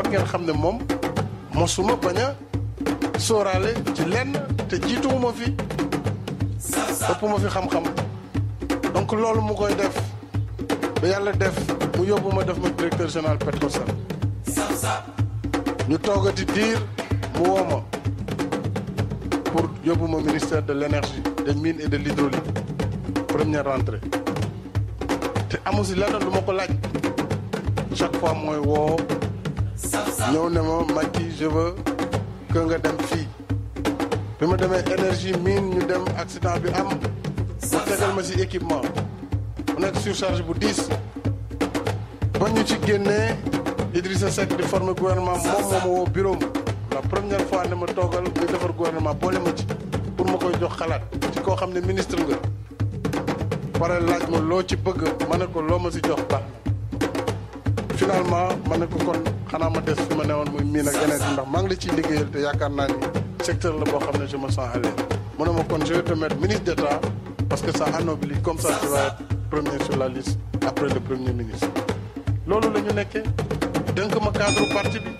kon ngeen xam ne moom mosuma bañ a sóoraale ci lenn te jiituwuma fi ëpp ma fi xam-xam donc loolu mu koy def ba yàlla def mu yóbbu ma def ma directeur général Petrosen ñu toogati diir mu woo ma pour yóbbu ma ministère de l'énergie des mines et de l'hydraulique première rentrée te amu si lenn lu ma ko laaj chaque fois mooy woo ñëw ne ma Macky je veux que nga dem fii bi ma demee énergie mine ñu dem accident bi am mu tegal ma si équipement mu nekk surcharge bu 10 ba ñu ci génnee Idrissa Seck di former gouvernement moom moo ma woo bureau la première fois ne ma toogal ñu defar gouvernement boole ma ci pour ma koy jox xalaat ci koo xam ne ministre nga pare laaj ma loo ci bëgg ma ne ko loo ma si jox baax na finalement ma ne ko kon xanaa ma des fi ma newoon muy miin ak yeneen ndax maa ngi la ciy liggéeyal te yaakaar naa ni secteur la boo xam ne je me sens à l'aise mu ne ma kon je vais te mettre ministre d'État parce que ça anoblit comme ça tu vas être premier sur la liste après le premier ministre loolu la ñu nekkee dënk ma cadre parti bi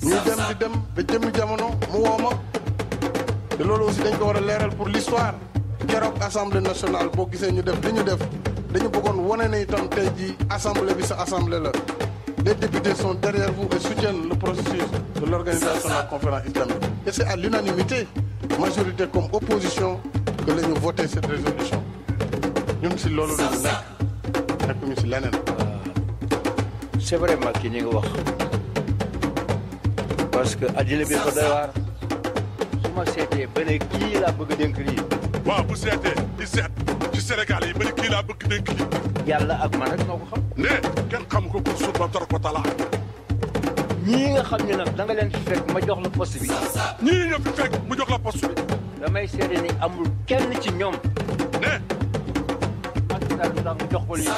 ñuy dem di dem ba jëmmi jamono mu woo ma te loolu aussi dañ ko war a leeral pour l'histoire keroog assemblée nationale boo gisee ñu def li ñu def dañu bëggoon wane ne itam tey jii assemblée bi sa assemblée la les députés sont derrière vous et soutiennent le processus de l'organisation de la conférence islamique et c'est à l'unanimité majorité comme opposition que la ñu voté cette résolution ñun si loolu la ñu nekk ñu si leneen. c'est vraiment ki ñu ngi wax parce que addina bi ko doy waar su ma seetee ba ne kii laa bëgg a dénk lii. waaw bu seetee di seet ci Sénégal yi ba ne kii laa bëgg dénk lii. yàlla ak man rek noo ko xam. ne kenn xam ko pour suuf ba dara ko talaa. ñii nga xam ne nag da nga leen fi fekk ma jox la poste bi. ñii nga fi fekk mu jox la poste bi. damay seede ni amul kenn ci ñoom. ne. Macky Sall du tax mu jox ko lii.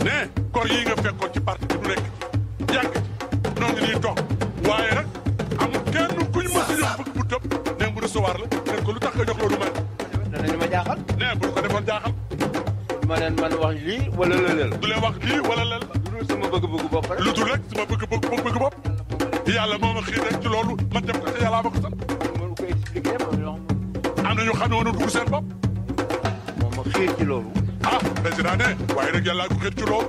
ne kor yii nga fekkoon ci parti bi du nekk yàgg ci noo ngi nii toog waaye nag amul kenn kuñ mës a jox bëgg bu tëb ne bu recevoir la ne ko lu tax nga jox loolu man. danañu ma jaaxal. ne bu ko defoon jaaxal. ma leen man wax lii wala lëleel. du leen wax lii wala lël. lu dul sama bëgg-bëggu bopp rek. lu dul rek sama bëgg bopp. yàlla moo ma xiir rek ci loolu man def ko te yàlla ma ko sant. mënu ko expliquer am na ñu xam ne woon na dugg seen bopp. moom ma xiir ci loolu. ah président ne waaye nag yàlla ko xiir ci loolu.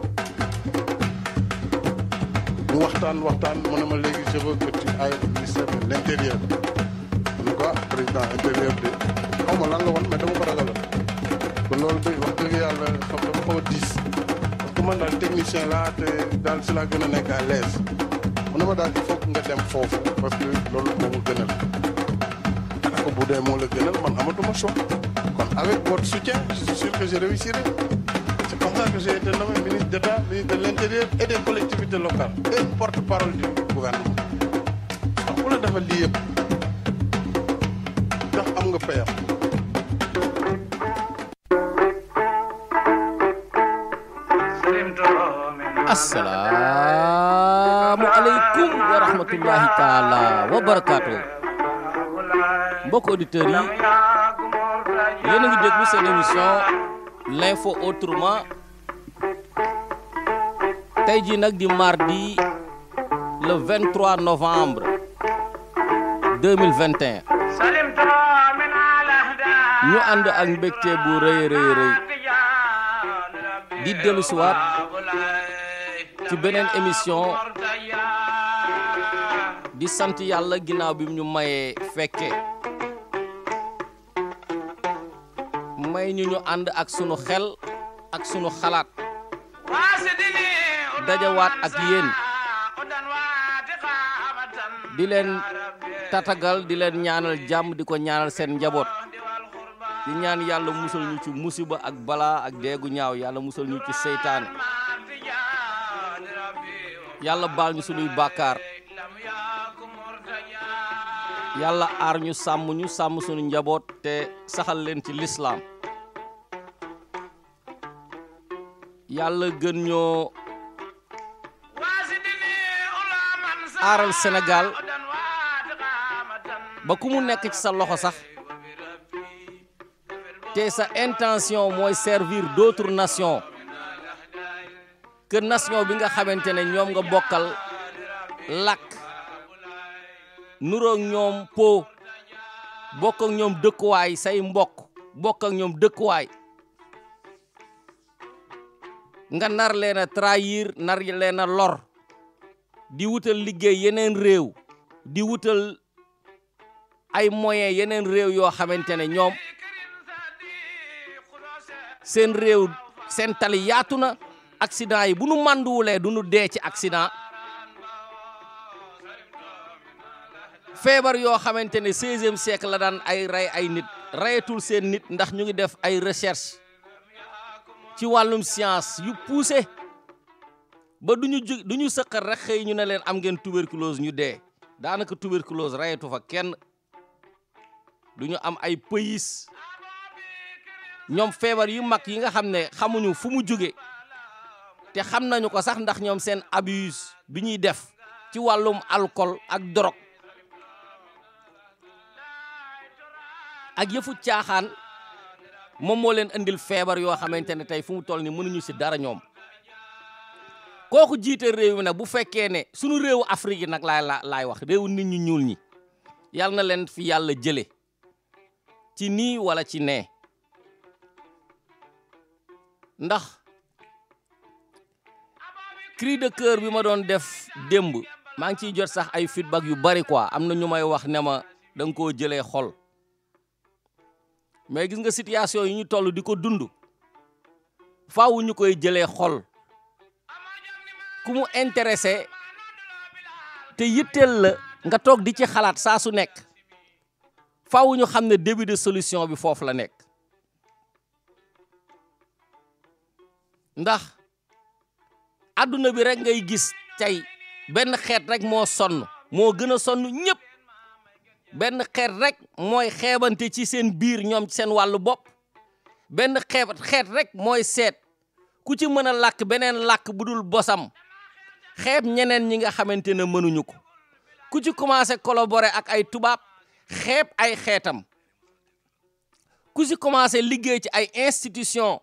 ñu waxtaan mu ne ma léegi je veux que tu ailles au ministère de l'intérieur. en tout cas président intérieur de xaw ma lan la woon mais dama ko ragaloon. kon loolu day wax dëgg yàlla xam dafa xaw a diis parce que man daal technicien laa te daal si laa gën a nekk à l'aise mu ne ma daal il faut que nga dem foofu parce que loolu moo ma gënal ko bu dee moo la gënal man amatuma choix kon avec votre soutien je suis sûr que je réussirai c'est comme ça que j'ai été nommé ministre d'État ministre de l'Intérieur et des collectivités locales et porte-parole du gouvernement waaw ku la defal lii yëpp ndax am nga payam. assalaamu aleykum wa rahmatullahi taala wa barakaatu mbokk auditeurs yi yéen a ngi déglu seen émission l'info autrement tey jii nag di mardi le 23 novembre 2021 ñu ànd ak mbégte bu rëy di dellusiwaat ci beneen émission di sant yàlla ginnaaw bi ñu mayee fekke may ñu ànd ak sunu xel ak sunu xalaat dajawaat ak yéen di leen tatagal di leen ñaanal jàmm di ko ñaanal seen njaboot di ñaan yàlla musal ñu ci musiba ak balaa ak deegu ñaaw yàlla musal ñu ci seytaane yàlla baal ñu sunuy bàkkaar yàlla aar ñu sàmm sunu njaboot te saxal leen ci lislaam yàlla gën ñoo aaral Sénégal ba ku mu nekk ci sa loxo sax te sa intention mooy servir d'autres nations que nation bi nga xamante ne ñoom nga bokkal làkk nuroog ñoom po bokk ak ñoom dëkkuwaay say mbokk bokk ak ñoom dëkkuwaay nga nar leen a trahir nar leen a lor di wutal liggéey yeneen réew di wutal ay moyens yeneen réew yoo xamante ne ñoom seen réew seen tali yaatu na accident yi bu nu mànduwulee du nu dee ci accident feebar yoo xamante ne 16e siècle la daan ay rey ay nit reyatul seen nit ndax ñu ngi def ay recherche ci wàllum science yu poussé ba duñu sëqal rek xëy ñu ne leen am ngeen tuberculose ñu dee daanaka tuberculose reyatu fa kenn duñu am ay pays ñoom feebar yu mag yi nga xam ne xamuñu fu mu jóge te xam nañu ko sax ndax ñoom seen abuse bi ñuy def ci wàllum alcool ak drogue ak yëfu caaxaan moom moo leen indil feebar yoo xamante ne tey fu mu toll ni mënuñu ci dara ñoom kooku jiite réew mi nag bu fekkee ne sunu réewu Afrique yi nag laay wax réewu nit ñu ñuul ñi yàlla na leen fi yàlla jële ci nii wala ci nee ndax cri de cœur bi ma doon def démb maa ngi ciy jot sax ay feedback yu bari quoi am na ñu may wax ne ma da nga koo jëlee xol mais gis nga situation yi ñu toll di ko dund faaw ñu koy jëlee xol ku mu intéressé te yitteel la nga toog di ci xalaat saa su nekk faaw ñu xam ne début de solution bi foofu la nekk ndax adduna bi rek ngay gis tey benn xeet rek moo sonn moo gën a sonn ñëpp benn xeet rek mooy xeebante ci seen biir ñoom ci seen wàllu bopp benn xeet rek mooy seet ku ci mën a làkk beneen làkk bu dul bosam xeeb ñeneen ñi nga xamante ne mënuñu ko ku ci commencé collaborer ak ay tubaab xeeb ay xeetam ku ci commencé liggéey ci ay institution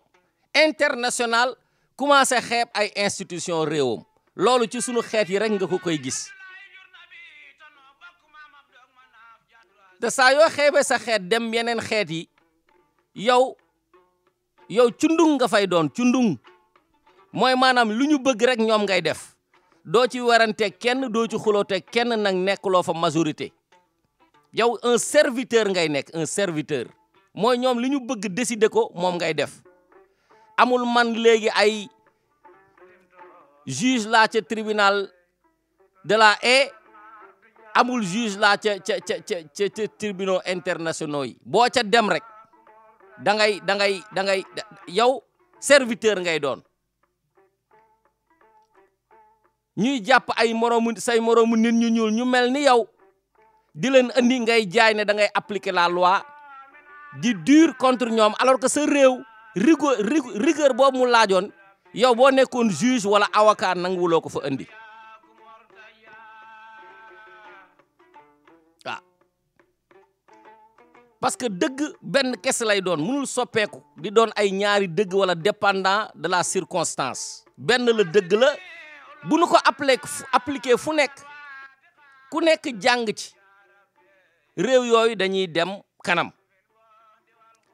internationale commencé xeeb ay institution réewam loolu ci sunu xeet yi rek nga ko koy gis te saa yoo xeebee sa xeet dem yeneen xeet yi yow cundung nga fay doon cundung mooy maanaam lu ñu bëgg rek ñoom ngay def doo ci warante kenn doo ci xuloote kenn nag nekkuloo fa majorité yow un serviteur ngay nekk un serviteur mooy ñoom li ñu bëgg décider ko moom ngay def amul man léegi ay juge laa ca tribunal de la Haye amul juge laa ca tribunaux internationaux yi boo ca dem rek da ngay yow serviteur ngay doon ñuy jàpp ay say moroomu nit ñu ñuul ñu mel ni yow di leen andi ngay jaay ne da ngay appliquer la loi di dur contre ñoom alors que sa réew rigueur boobu mu laajoon yow boo nekkoon juge wala avocat nanguwuloo ko fa andi waaw parce que dëgg benn kese lay doon mënul soppeeku di doon ay ñaari dëgg wala dépendant de la circonstance benn la dëgg la bu nu ko appliqué fu nekk ku nekk jàng ci réew yooyu dañuy dem kanam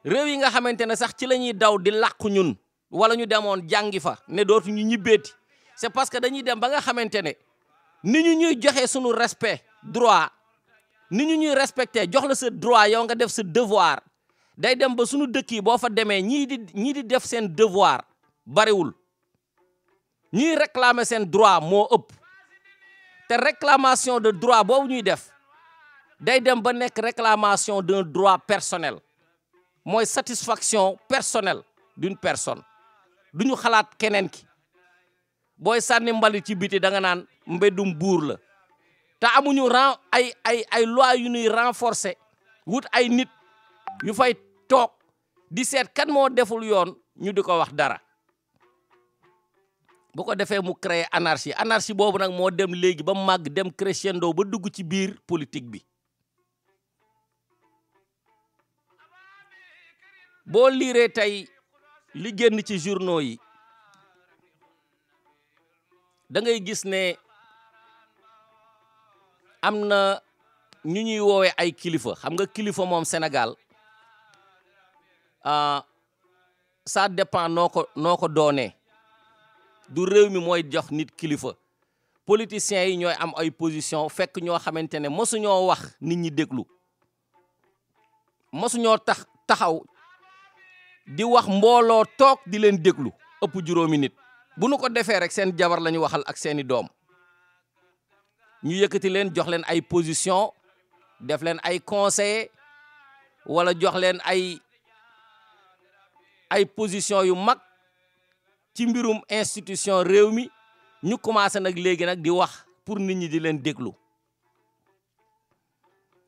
réew yi nga xamante ne sax ci la ñuy daw di làqu ñun wala ñu demoon jàngi fa ne dootu ñu ñibbeeti c'est parce que dañuy dem ba nga xamante ne ni ñu ñuy joxe sunu respect droit ni ñu ñuy respecté jox la sa droit yow nga def sa devoir day dem ba sunu dëkk yi boo fa demee ñii di def seen devoir bariwul ñuy réclamer seen droit moo ëpp te réclamation de droit boobu ñuy def day dem ba nekk réclamation d'un droit personnel mooy satisfaction personnelle d'une personne duñu xalaat keneen ki booy sànni mbalit ci biti da nga naan mbeddum buur la te amuñu ay loi yu ñuy renforcer wut ay nit yu fay toog di seet kan moo deful yoon ñu di ko wax dara bu ko defee mu créer anarchie boobu nag moo dem léegi ba màgg dem crescendo ba dugg ci biir politique bi boo liiree tey li génn ci journaux yi da ngay gis ne am na ñu ñuy woowee ay kilifa xam nga kilifa moom Sénégal ça dépend noo ko doonee du réew mi mooy jox nit kilifa politiciens yi ñooy am ay position fekk ñoo xamante ne mosuñoo wax nit ñi déglu mosuñoo taxaw di wax mbooloo toog di leen déglu ëpp juróomi nit bu nu ko defee rek seen jabar la ñu waxal ak seeni doom ñu yëkkati leen jox leen ay position def leen ay conseiller wala jox leen ay position yu mag ci mbirum institution réew mi ñu commencé nag léegi nag di wax pour nit ñi di leen déglu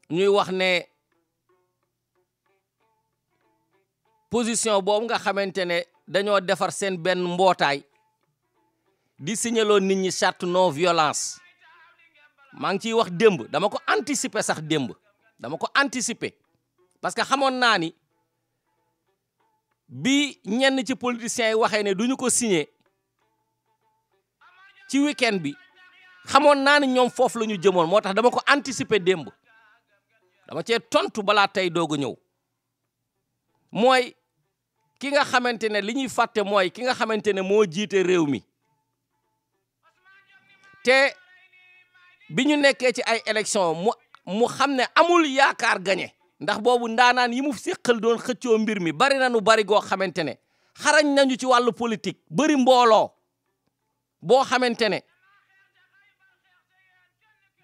ñuy wax ne position boobu nga xamante ne dañoo defar seen benn mbootaay di signaloo nit ñi charte non violence maa ngi ciy wax démb dama ko anticiper sax démb dama ko anticiper parce que xamoon naa ni bi ñenn ci politiciens yi waxee ne duñu ko signé ci week-end bi xamoon naa ni ñoom foofu la ñu jëmoon moo tax dama ko anticiper démb dama cee tontu balaa tey doog a ñëw mooy ki nga xamante ne li ñuy fàtte mooy ki nga xamante ne moo jiite réew mi te bi ñu nekkee ci ay élection mu xam ne amul yaakaar gañe ndax boobu ndaanaan yi mu séqal doon xëccoo mbir mi bari nañu bari goo xamante ne xarañ nañu ci wàllu politique bari mbooloo boo xamante ne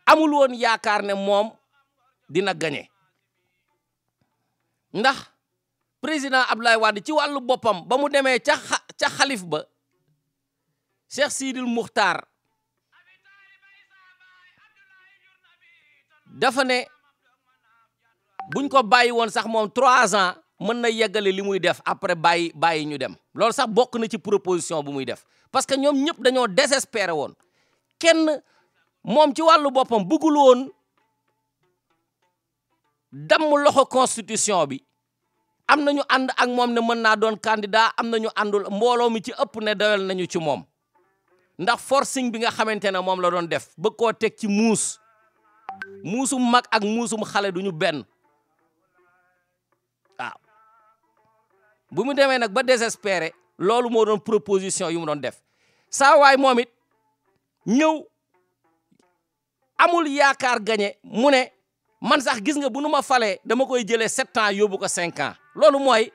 amul woon yaakaar ne moom dina gañe ndax président Abdoulaye Wade ci wàllu boppam ba mu demee ca xalif ba Cheikh Sidil Muxtaar dafa ne buñ ko bàyyi woon sax moom 3 ans mën na yeggale li muy def après bàyyi ñu dem loolu sax bokk na ci proposition bu muy def parce que ñoom ñëpp dañoo désespéré woon kenn moom ci wàllu boppam bëggul woon damm loxo constitution bi am nañu ànd ak moom ne mën naa doon candidat am nañu àndul mbooloo mi ci ëpp ne doyal nañu ci moom ndax forcing bi nga xamante ne moom la doon def bëgg koo teg ci muusum mag ak muusum xale duñu benn waaw bu mu demee nag ba désespéré loolu moo doon proposition yu mu doon def saa waay moom it ñëw amul yaakaar gañe mu ne man sax gis nga bu nu ma falee dama koy jëlee 7 ans yóbbu ko 5 ans loolu mooy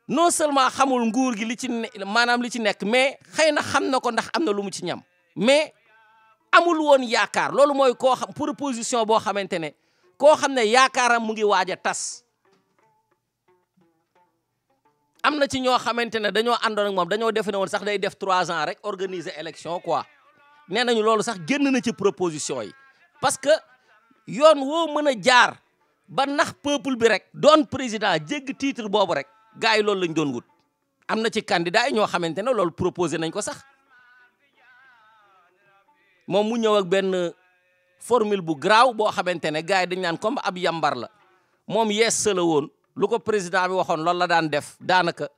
non seulement xamul nguur gi li ci maanaam li ci nekk mais xëy na xam na ko ndax am na lu mu ci ñam mais amul woon yaakaar loolu mooy koo xam proposition boo xamante ne koo xam ne yaakaaram mu ngi waaj a tas am na ci ñoo xamante ne dañoo àndoon ak moom dañoo defe ne woon sax day def 3 ans rek organiser élection quoi nee nañu loolu sax génn na ci proposition yi parce que yoon woo mën a jaar ba nax peuple bi rek doon président jégg titre boobu rek gars yi loolu lañ doon wut am na ci candidat yi ñoo xamante ne loolu proposé nañ ko sax moom mu ñëw ak benn formule bu graaw boo xamante ne gars yi dañ naan comme ab yambar la moom yees la woon lu ko président bi waxoon loolu la daan def daanaka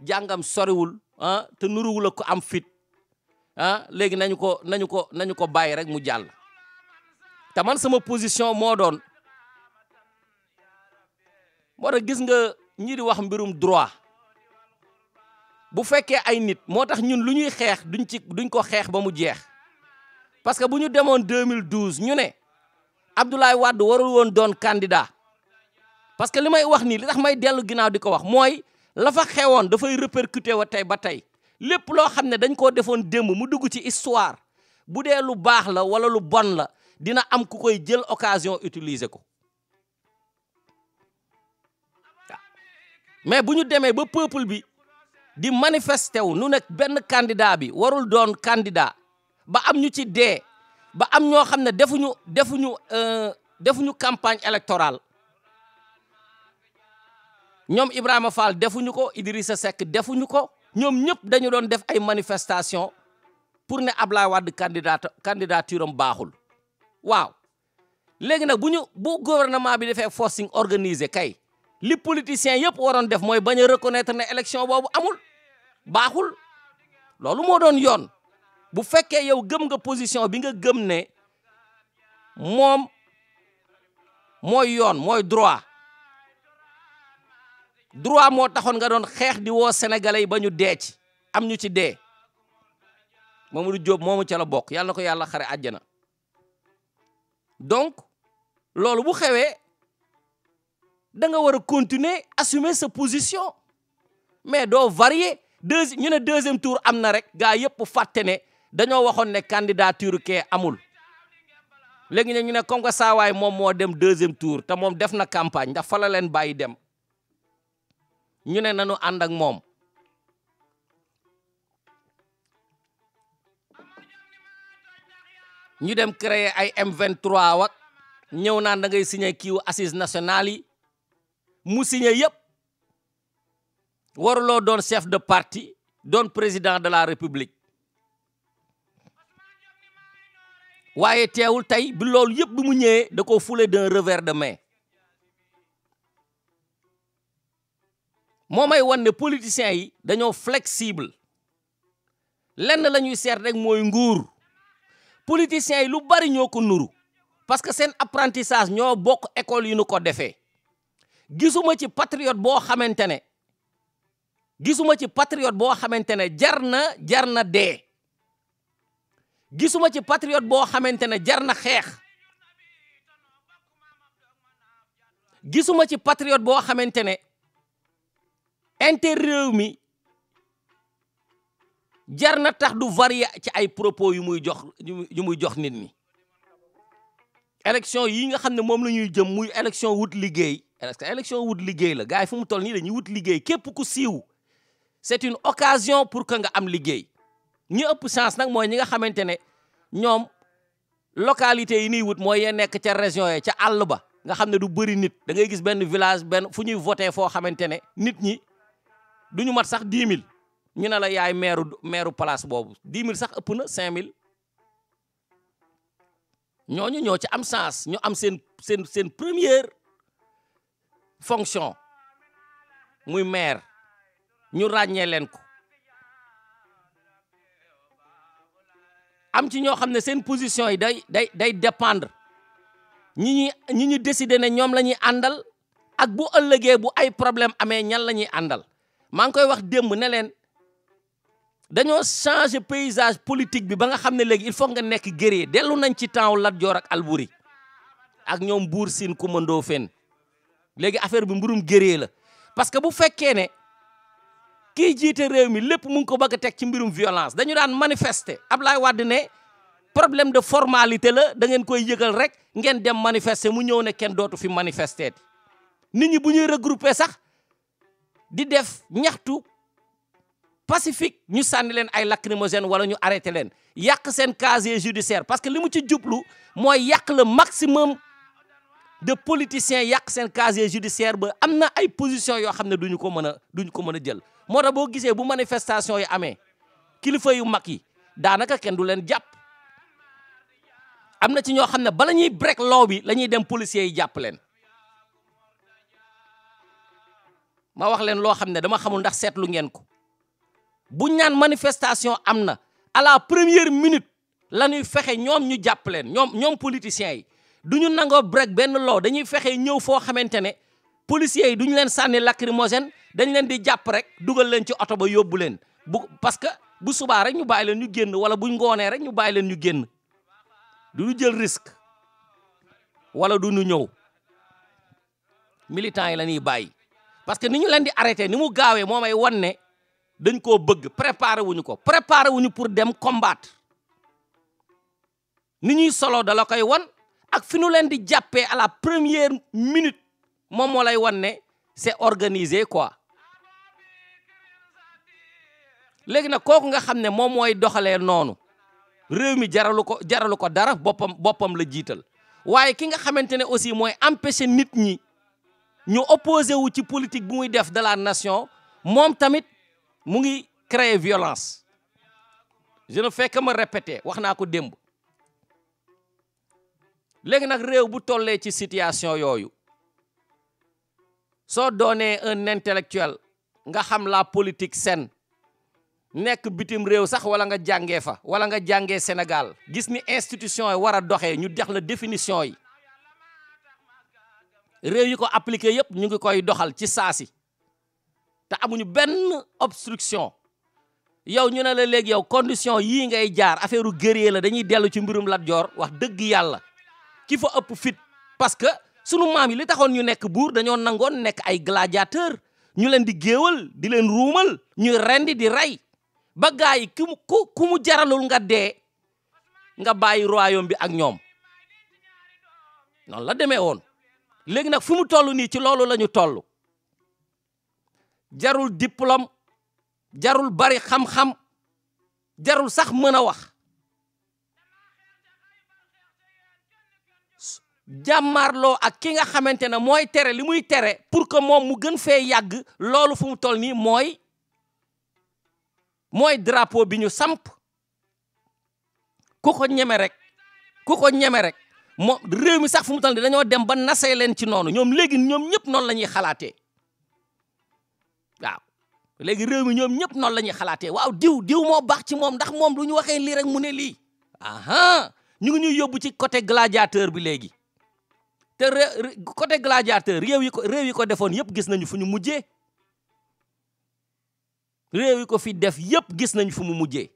jàngam soriwul ah te nuruwul ko am fit ah léegi nañu ko bàyyi rek mu jàll te man sama position moo doon moo tax gis nga ñi di wax mbirum droit bu fekkee ay nit moo tax ñun lu ñuy xeex duñ ko xeex ba mu jeex parce que bu ñu demoon 2012 ñu ne Abdoulaye Wade warul woon doon candidat parce que li may wax nii li tax may dellu ginnaaw di ko wax mooy la fa xewoon dafay répercuté wa tey ba tey lépp loo xam ne dañ koo defoon démb mu dugg ci histoire bu dee lu baax la wala lu bon la dina am ku koy jël occasion utiliser ko waaw mais bu ñu demee ba peuple bi di manifester wu nu nekk benn candidat bi warul doon candidat ba am ñu ci dee ba am ñoo xam ne defuñu campagne électorale ñoom Ibrahima Fall defuñu ko Idrissa Seck defuñu ko ñoom ñëpp dañu doon def ay manifestation pour ne Ablaye Wade candidature am baaxul waaw léegi nag bu gouvernement bi defee forcing organisé kay li politiciens yëpp waroon def mooy bañ a reconnaître ne élection boobu amul baaxul loolu moo doon yoon bu fekkee yow gëm nga position bi nga gëm ne moom mooy yoon mooy droit moo taxoon nga doon xeex di woo sénégalais yi ba ñu dee ci am ñu ci dee Mamadou Diop moomu ca la bokk yàlla na ko yàlla xare àjjana donc loolu bu xewee da nga war a continuer assumer sa position mais doo varier ñu ne deuxième tour am na rek gaa yëpp fàtte ne dañoo waxoon ne candidature kee amul léegi ñu ne comme que saawaay moom moo dem deuxième tour te moom def na campagne ndax fa la leen bàyyi dem ñu ne nanu ànd ak moom ñu dem créer ay M23 wak ñëw naan da ngay signé kiiwu assises nationales yi mu signé yëpp waruloo doon chef de parti doon président de la république waaye teewul tey bi loolu yëpp bi mu ñëwee da ko foulé d'un revers de main moo may wan ne politiciens yi dañoo flexible lenn la ñuy seet rek mooy nguur politiciens yi lu bari ñoo ko nuru parce que seen apprentissage ñoo bokk école yi nu ko defee gisuma ci patriote boo xamante ne jar na dee gisuma ci patriote boo xamante ne jar na xeex gisuma ci patriote boo xamante ne intérêt réew mi jar na tax du varier ci ay propos yu muy jox nit ñi élection yi nga xam ne moom la ñuy jëm muy élection wut liggéey élection wut liggéey la gars yi fu mu toll nii dañuy wut liggéey képp ku siiw c'est une occasion pour que nga am liggéey ñi ëpp chance nag mooy ñi nga xamante ne ñoom localité yi ñuy wut mooy yee nekk ca région yi ca àll ba nga xam ne du bëri nit da ngay gis benn village benn fu ñuy voté foo xamante ne nit ñi du ñu mat sax 10 000 ñu ne la yaay maire place boobu 10 000 sax ëpp na 5 000 ñooñu ñoo ci am chance ñu am seen première fonction muy maire ñu ràññee leen ko am ci ñoo xam ne seen position yi day dépendre ñi ñu décider ne ñoom la ñuy àndal ak bu ëllëgee bu ay problème amee ñan la ñuy àndal maa ngi koy wax démb ne leen dañoo changer paysage politique bi ba nga xam ne léegi il faut nga nekk guerrier dellu nañ ci temps Lat Joor ak Alburi ak ñoom Buur Siin Kumba Ndoofeen léegi affaire bi mbirum guerrier la parce que bu fekkee ne kii jiite réew mi lépp mu ngi ko bëgg a teg ci mbirum violence dañu daan manifester Ablaye Wade ne problème de formalité la da ngeen koy yëgal rek ngeen dem manifester mu ñëw ne kenn dootu fi manifester nit ñi bu ñuy regrouper sax di def ñaxtu pacifique ñu sànni leen ay lacrymogène wala ñu arrêté leen yàq seen casier judiciaire parce que li mu ci jublu mooy yàq le maximum de politiciens yàq seen casier judiciaire ba am na ay position yoo xam ne duñu ko mën a jël moo tax boo gisee bu manifestation yi amee kilifa yu mag yi daanaka kenn du leen jàpp am na ci ñoo xam ne bala ñuy break law bi la ñuy dem policiers yi jàpp leen ma wax leen loo xam ne dama xamul ndax seetlu ngeen ko bu ñaan manifestation am na à la première minute la ñuy fexe ñoom ñu jàpp leen ñoom politiciens yi du ñu nangoo break benn law dañuy fexe ñëw foo xamante ne policiers yi duñu leen sànni lacrymogène dañ leen di jàpp rek dugal leen ci oto ba yóbbu leen parce que bu subaa rek ñu bàyyi leen ñu génn wala buñ ngoonee rek ñu bàyyi leen ñu génn du ñu jël risque wala du ñu ñëw militants yi la ñuy bàyyi parce que ni ñu leen di arrêté ni mu gaawee moo may wan ne dañ koo bëgg préparé wuñu pour dem combattre ni ñuy solo da la koy wan ak fi ñu leen di jàppee à la première minute moom moo lay wan ne c'est organisé quoi léegi nag kooku nga xam ne moom mooy doxalee noonu réew mi jaralu ko dara boppam la jiital waaye ki nga xamante ne aussi mooy empêcher nit ñi ñu opposé wu ci politique bu muy def de la nation moom tamit mu ngi créer violence je ne fais que me répéter wax naa ko démb léegi nag réew bu tollee ci situation yooyu soo doonee un intellectuel nga xam la politique saine nekk bitim réew sax wala nga jàngee fa wala nga jàngee Sénégal gis ni institution yi war a doxee ñu dex la définition yi réew yi ko appliqué yëpp ñu ngi koy doxal ci saasi te amuñu benn obstruction yow ñu ne la léegi yow condition yii ngay jaar affaire u guerrier la dañuy dellu ci mbirum Lat Joor wax dëgg yàlla ki fa ëpp fit parce que sunu maam yi li taxoon ñu nekk buur dañoo nangoon nekk ay gladiateur ñu leen di géewal di leen ruumal ñuy rendi di rey ba gaa yi ku mu jaralul nga dee nga bàyyi royaume bi ak ñoom noonu la demee woon léegi nag fu mu toll nii ci loolu la ñu toll jarul diplôme jarul bari xam-xam jarul sax mën a wax jàmmaarloo ak ki nga xamante ne mooy tere li muy tere pour que moom mu gën fee yàgg loolu fu mu toll nii mooy drapeau bi ñu samp ku ko ñeme rek moom réew mi sax fu mu toll nii dañoo dem ba nasee leen ci noonu ñoom léegi ñoom ñëpp noonu la ñuy xalaatee waaw léegi réew mi ñoom ñëpp noonu la ñuy xalaatee waaw diw moo baax ci moom ndax moom du ñu waxee lii rek mu ne lii aha ñu ngi ñuy yóbbu ci côté gladiateur bi léegi te côté gladiateur réew yi ko defoon yëpp gis nañu fu ñu mujjee réew yi ko fi def yëpp gis nañu fu mu mujjee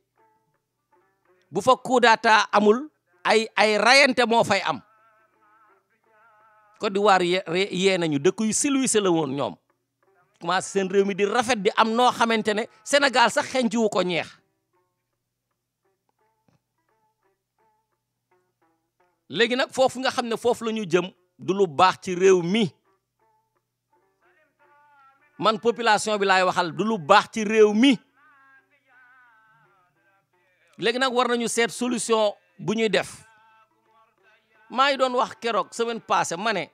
bu fa coup d'état amul ay rayante moo fay am Côte d'Ivoire yee nañu dëkk yu silwise la woon ñoom commencé seen réew mi di rafet di am noo xamante ne Sénégal sax xenc wu ko ñeex léegi nag foofu nga xam ne foofu la ñu jëm du lu baax ci réew mi man population bi laay waxal du lu baax ci réew mi léegi nag war nañu seet solution bu ñuy def maa ngi doon wax keroog semaine passée ma ne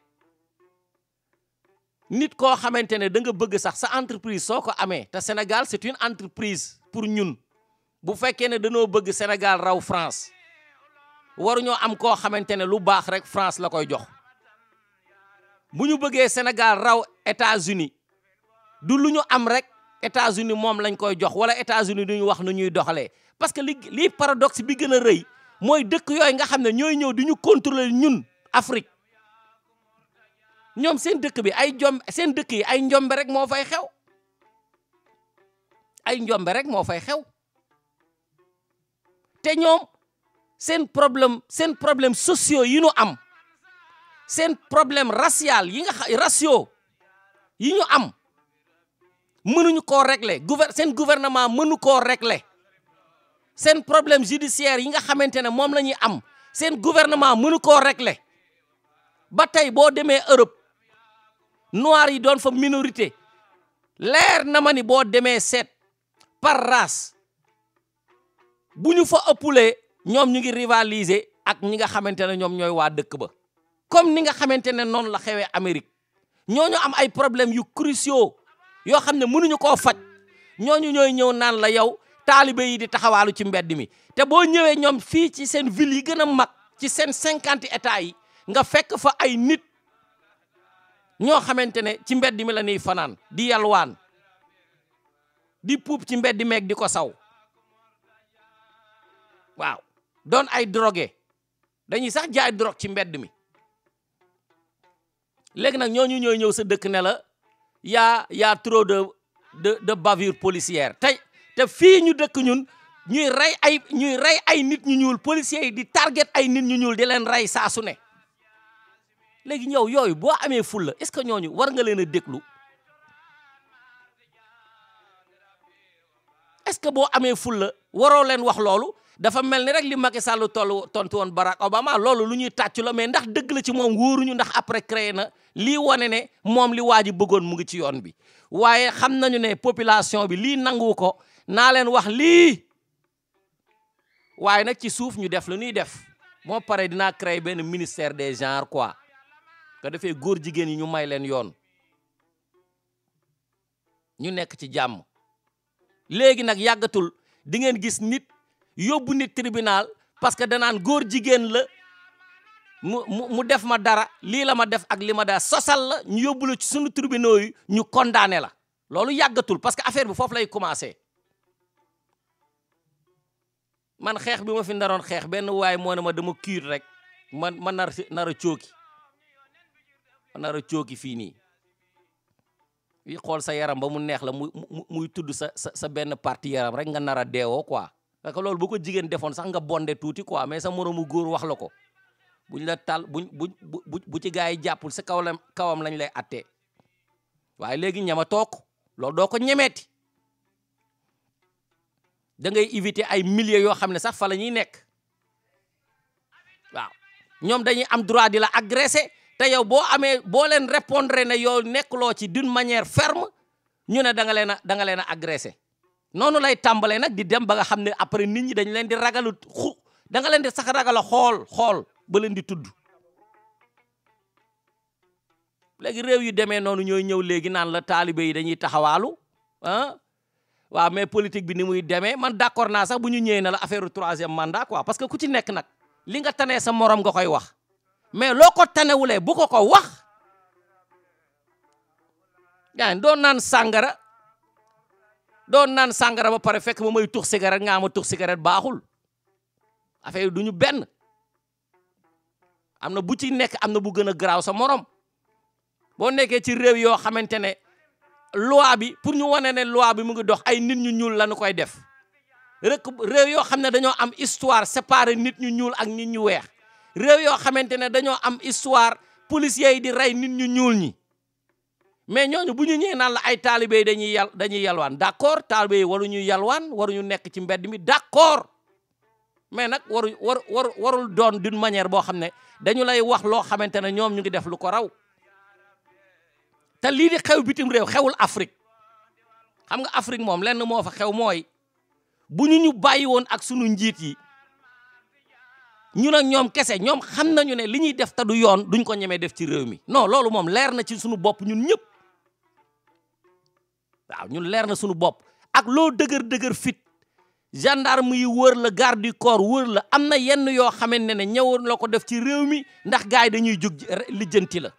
nit koo xamante ne da nga bëgg sax sa entreprise soo ko amee te Sénégal c'est une entreprise pour ñun bu fekkee ne dañoo bëgg Sénégal raw France waruñoo am koo xamante ne lu baax rek France la koy jox bu ñu bëggee Sénégal raw États-Unis du lu ñu am rek États-Unis moom lañ koy jox wala États-Unis duñu wax nu ñuy doxalee parce que li paradoxe bi gën a rëy mooy dëkk yooyu nga xam ne ñooy ñëw di ñu contrôler ñun Afrique ñoom seen dëkk bi seen dëkk yi ay njombe rek moo fay xew ay njombe rek moo fay xew te ñoom seen problème sociaux yi ñu am seen problème racial raciaux yi ñu am mënuñu koo régler seen gouvernement mënu koo régler seen problème judiciaire yi nga xamante ne moom la ñuy am seen gouvernement mënu koo régler ba tey boo demee Europe noir yi doon fa minorité leer na ma ni boo demee seet par race bu ñu fa ëppulee ñoom ñu ngi rivaliser ak ñi nga xamante ne ñoom ñooy waa dëkk ba comme ni nga xamante ne noonu la xewee Amérique ñooñu am ay problèmes yu cruciaux yoo xam ne mënuñu koo faj ñooñu ñooy ñëw naan la yow taalibe yi di taxawaalu ci mbedd mi te boo ñëwee ñoom fii ci seen ville yi gën a mag ci seen 50 états yi nga fekk fa ay nit ñoo xamante ne ci mbedd mi la ñuy fanaan di yalwaan di puub ci mbedd meeg di ko saw waaw doon ay drogué dañuy sax jaay drogue ci mbedd mi léegi nag ñooñu ñooy ñëw sa dëkk ne la yaa trop de bavure policière te fii ñu dëkk ñun ñuy rey ay nit ñu ñuul policiers yi di target ay nit ñu ñuul di leen rey saa su ne léegi ñëw yooyu boo amee fulla est-ce que ñooñu war nga leen a déglu est-ce que boo amee fulla waroo leen wax loolu dafa mel ni rek li Macky Sall tontu woon Barack Obama loolu lu ñuy tàccu la mais ndax dëgg la ci moom wóoruñu ndax après créé na lii wane ne moom li waa ji bëggoon mu ngi ci yoon bi waaye xam nañu ne population bi lii nangu ko naa leen wax lii waaye nag ci suuf ñu def lu ñuy def moo pare dinaa créer benn ministère des genres quoi ko defee góor jigéen yi ñu may leen yoon ñu nekk ci jàmm léegi nag yàggatul di ngeen gis nit yóbbu nit tribunal parce que danaan góor jigéen la mu def ma dara lii la ma def ak li ma daa sosal la ñu yóbbu la ci sunu tribunaux yi ñu condamné la loolu yàggatul parce que affaire bi foofu lay commencé man xeex bi ma fi ndaroon xeex benn waay moo ne ma dama kiir rek ma nar a cooki ma nar a cooki fii nii yi xool sa yaram ba mu neex la muy tudd sa benn partie yaram rek nga nar a deewoo quoi parce que loolu bu ko jigéen defoon sax nga bonde tuuti quoi mais sa moroomu góor wax la ko buñ la tal bu ci gaa yi jàppul sa kawam lañ lay attee waaye léegi ñama toog loolu doo ko ñemeeti da ngay éviter ay milliers yoo xam ne sax fa la ñuy nekk waaw ñoom dañuy am droit di la agresser te yow boo leen répondre ne yow nekkuloo ci d'une manière ferme ñu ne da nga leen a agresser noonu lay tàmbalee nag di dem ba nga xam ne après nit ñi dañ leen di ragalu da nga leen di sax ragala xool ba leen di tudd léegi réew yu demee noonu ñooy ñëw léegi naan la taalibe yi dañuy taxawaalu waaw mais politique bi ni muy demee man d'accord naa sax bu ñu ñëwee na la affaire 3e mandat quoi parce que ku ci nekk nag li nga tanee sa morom nga koy wax mais loo ko tanewulee bu ko wax yaa doon naan sàngara ba pare fekk ma may tux cigarette nga ma tux cigarette baaxul affaire yi du ñu benn am na bu ci nekk am na bu gën a garaaw sa morom boo nekkee ci réew yoo xamante ne loi bi pour ñu wane ne loi bi mu ngi dox ay nit ñu ñuul lañu koy def rek réew yoo xam ne dañoo am histoire séparé nit ñu ñuul ak nit ñu weex réew yoo xamante ne dañoo am histoire policiers yi di rey nit ñu ñuul ñi mais ñooñu bu ñu ñëwee naan la ay taalibe yi dañuy yalwaan d'accord taalibe yi waruñu yalwaan waruñu nekk ci mbedd mi d'accord mais nag warul doon d'une manière boo xam ne dañu lay wax loo xamante ne ñoom ñu ngi def lu ko raw te lii di xew bitim réew xewul Afrique xam nga Afrique moom lenn moo fa xew mooy bu ñu bàyyi woon ak sunu njiit yi ñun ak ñoom kese ñoom xam nañu ne li ñuy def te du yoon duñ ko ñemee def ci réew mi non loolu moom leer na ci sunu bopp ñun ñëpp waaw ñun leer na sunu bopp ak loo dëgër fit gendarme yi wër la garde du corps wër la am na yenn yoo xamante ne ñëwoon la ko def ci réew mi ndax gars yi dañuy jug lijjanti la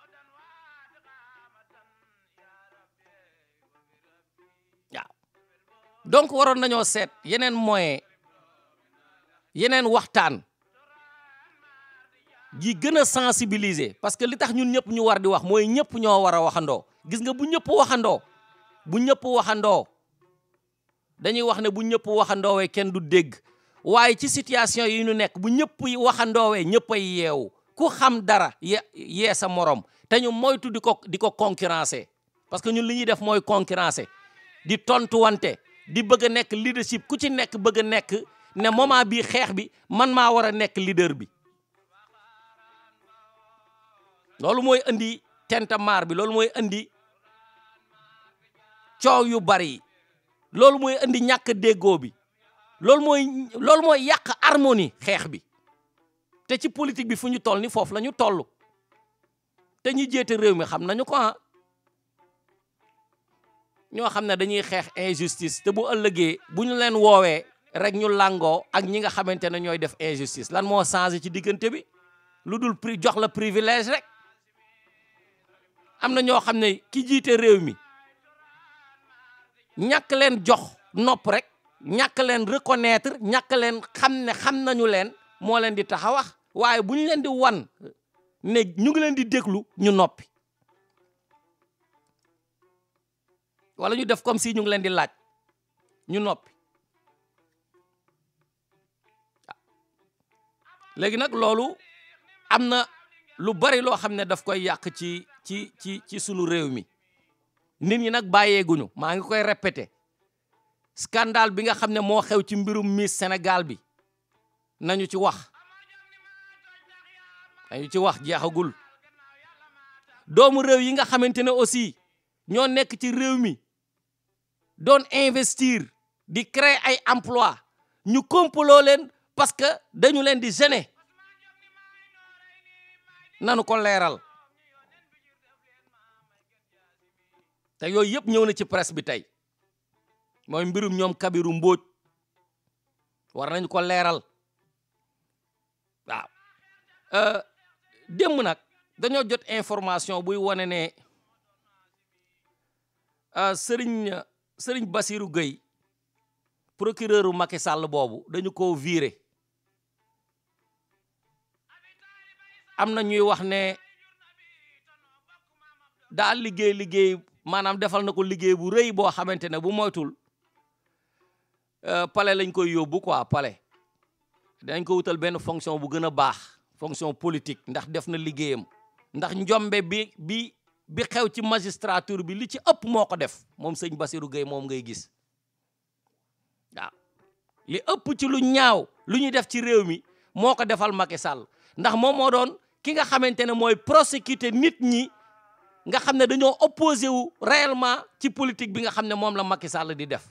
waaw donc waroon nañoo seet yeneen moyen yeneen waxtaan yi gën a sensibiliser parce que li tax ñun ñëpp ñu war di wax mooy ñëpp ñoo war a waxandoo gis nga bu ñëpp waxandoo dañuy wax ne bu ñëpp waxandoowee kenn du dégg waaye ci situation yi ñu nekk bu ñëpp waxandoowee ñëpp ay yeewu ku xam dara yee sa morom te ñu moytu di ko concurrencer parce que ñun li ñuy def mooy concurrencer di tontuwante di bëgg a nekk leadership ku ci nekk bëgg a nekk ne moment bii xeex bi man maa war a nekk leader bi loolu mooy indi tentamar bi loolu mooy indi coow yu bari loolu mooy indi ñàkk déggoo bi loolu mooy yàq harmonie xeex bi te ci politique bi fu ñu toll ni foofu la ñu toll te ñi jéete réew mi xam nañu ko ñoo xam ne dañuy xeex injustice te bu ëllëgee bu ñu leen woowee rek ñu langoo ak ñi nga xamante ne ñooy def injustice lan moo changé ci diggante bi lu dul jox la privilège rek am na ñoo xam ne ki jiite réew mi ñàkk leen jox nopp rek ñàkk leen reconnaître ñàkk leen xam ne xam nañu leen moo leen di tax a wax waaye bu ñu leen di wan ne ñu ngi leen di déglu ñu noppi wala ñu def comme si ñu ngi leen di laaj ñu noppi léegi nag loolu am na lu bari loo xam ne daf koy yàq ci sunu réew mi nit ñi nag bàyyeeguñu maa ngi koy répété scandale bi nga xam ne moo xew ci mbirum Miss Sénégal bi nañu ci wax jeexagul doomu réew yi nga xamante ne aussi ñoo nekk ci réew mi doon investir di créer ay emploi ñu kompaloo leen parce que dañu leen di gêner nanu ko leeral te yooyu yëpp ñëw na ci presse bi tey mooy mbirum ñoom Kabiru Mbóoj war nañu ko leeral waaw démb nag dañoo jot information buy wane ne Sëriñ Bassirou Gueye procureur Macky Sall boobu dañu ko viré am na ñuy wax ne daal liggéey maanaam defal na ko liggéey bu rëy boo xamante ne bu moytul palais lañ koy yóbbu quoi palais dañ ko wutal benn fonction bu gën a baax fonction politique ndax def na liggéeyam ndax njombe bi xew ci magistrature bi li ci ëpp moo ko def moom sëñ Bassirou Gueye moom ngay gis waaw li ëpp ci lu ñaaw lu ñuy def ci réew mi moo ko defal Macky Sall ndax moom moo doon ki nga xamante ne mooy prosécuter nit ñi nga xam ne dañoo opposé wu réellement ci politique bi nga xam ne moom la Macky Sall di def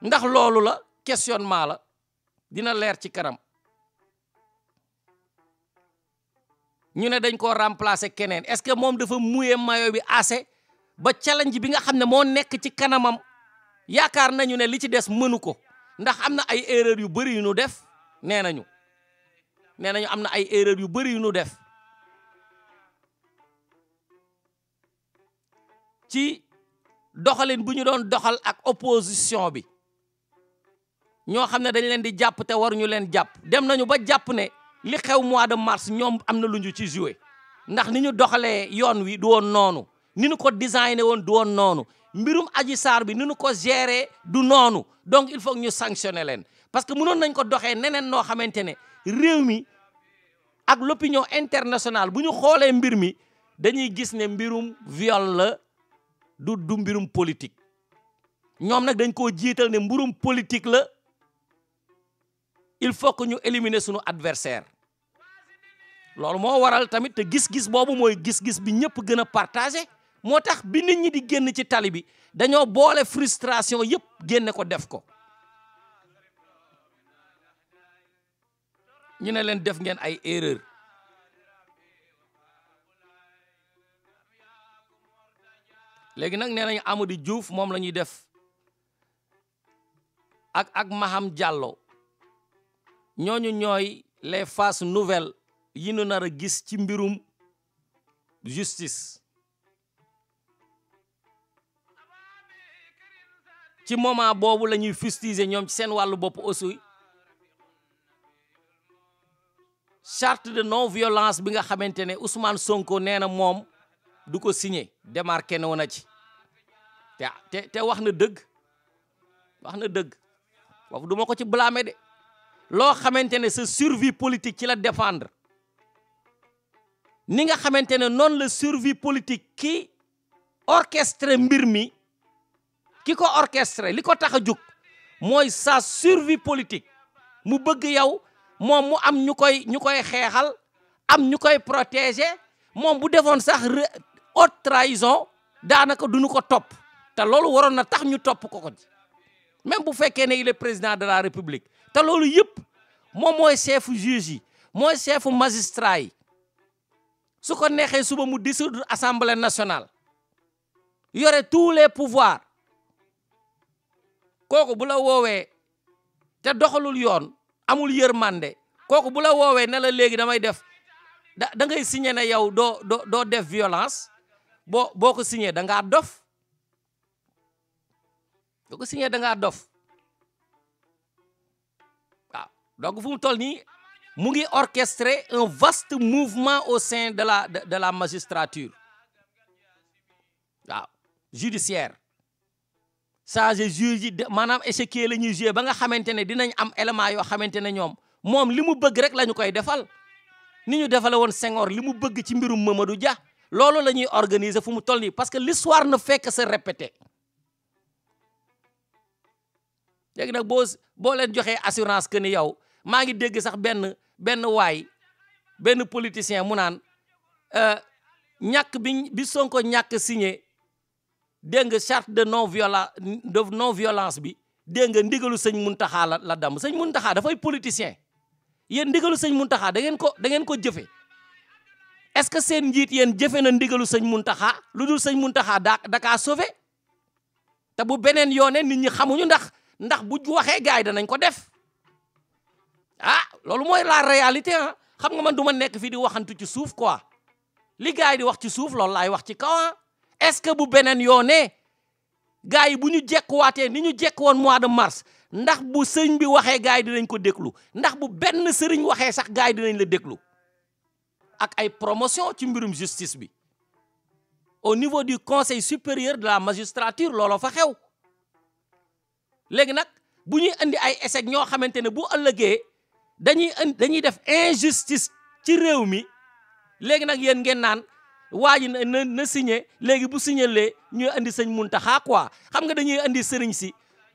ndax loolu la questionnement la dina leer ci kanam ñu ne dañ koo remplacer keneen est-ce que moom dafa mouiller maillot bi assez ba challenge bi nga xam ne moo nekk ci kanamam yaakaar nañu ne li ci des mënu ko ndax am na ay erreur yu bëri yu nu def nee nañu am na ay erreur yu bëri yu nu def ci doxalin bu ñu doon doxal ak opposition bi ñoo xam ne dañ leen di jàpp te waruñu leen jàpp dem nañu ba jàpp ne li xew mois de mars ñoom am na lu ñu ci joué ndax ni ñu doxalee yoon wi du woon noonu ni ñu ko designé woon du woon noonu mbirum Adji Sarr bi ni ñu ko géré du noonu donc il faut que ñu sanctionner leen parce que mënoon nañ ko doxee neneen noo xamante ne réew mi ak l'opinion internationale bu ñu xoolee mbir mi dañuy gis ne mbirum viol la du mbirum politique ñoom nag dañ koo jiital ne mbirum politique la il faut que ñu éliminer sunu adversaire loolu moo waral tamit te gis-gis boobu mooy gis-gis bi ñëpp gën a partagé moo tax bi nit ñi di génn ci tali bi dañoo boole frustration yëpp génne ko def ko ñu ne leen def ngeen ay erreur léegi nag nee nañu Amady Diouf moom la ñuy def ak Maham Diallo ñooñu ñooy les faces nouvelles yi ñu nar a gis ci mbirum justice ci moment boobu la ñuy fustiger ñoom ci seen wàllu bopp aussi charte de non violence bi nga xamante ne Ousmane Sonko nee na moom du ko signé démarqué na woon ci te wax na dëgg foofu du ma ko ci blâmer de loo xamante ne sa survie politique ci la défendre ni nga xamante ne noonu la survie politique ki orchestré mbir mi ki ko orchestré li ko tax a jóg mooy sa survie politique mu bëgg yow moom mu am ñu koy xeexal am ñu koy protéger moom bu defoon sax haute trahison daanaka duñu ko topp te loolu waroon na tax ñu topp ko même bu fekkee ne il est président de la république te loolu yëpp moom mooy chef juge yi mooy chef magistrat yi su ko neexee suba mu dissoudre assemblée nationale yore tous les pouvoirs kooku bu la woowee te doxalul yoon amul yërmande kooku bu la woowee ne la léegi damay def da ngay signé ne yow doo def violence boo ko signé da ngaa dof boo ko signé da ngaa dof waaw donc fu mu toll nii mu ngi orchestrer un vaste mouvement au sein de la magistrature waaw judiciaire changer juge yi maanaam échiquier la ñuy jouer ba nga xamante ne dinañ am élément yoo xamante ne ñoom moom li mu bëgg rek la ñu koy defal ni ñu defale woon Senghor li mu bëgg ci mbirum Mamadou Dia loolu la ñuy organiser fu mu toll nii parce que l'histoire ne fait que se répéter léegi nag boo leen joxee assurance que ni yow maa ngi dégg sax benn politicien mu naan ñàkk bi Sonko ñàkk signé dégg nga charte de non violence bi dégg nga ndigalu sëñ Muntaxa la damm sëñ Muntaxa dafay politicien yéen ndigalu sëñ Muntaxa da ngeen ko jëfe est-ce que seen njiit yéen jëfe na ndigalu sëñ Muntaxa lu dul sëñ Muntaxa dakaa sauvé te bu beneen yoone nit ñi xamuñu ndax bu waxee gars yi danañ ko def loolu mooy la réalité xam nga man du ma nekk fii di waxantu ci suuf quoi li gars yi di wax ci suuf loolu laay wax ci kaw est-ce que bu beneen yoonee gars yi bu ñu jekkuwaatee ni ñu jekk woon mois de mars ndax bu sëriñ bi waxee gars yi dinañ ko déglu ndax bu benn sëriñ waxee sax gars yi dinañ la déglu ak ay promotion ci mbirum justice bi au niveau du conseil supérieur de la magistrature looloo fa xew léegi nag bu ñuy andi ay échec ñoo xamante ne bu ëllëgee dañuy def injustice ci réew mi léegi nag yéen ngeen naan waa ji na signé léegi bu signé lee ñuy andi sëñ Muntaxa quoi xam nga dañuy andi sëriñ si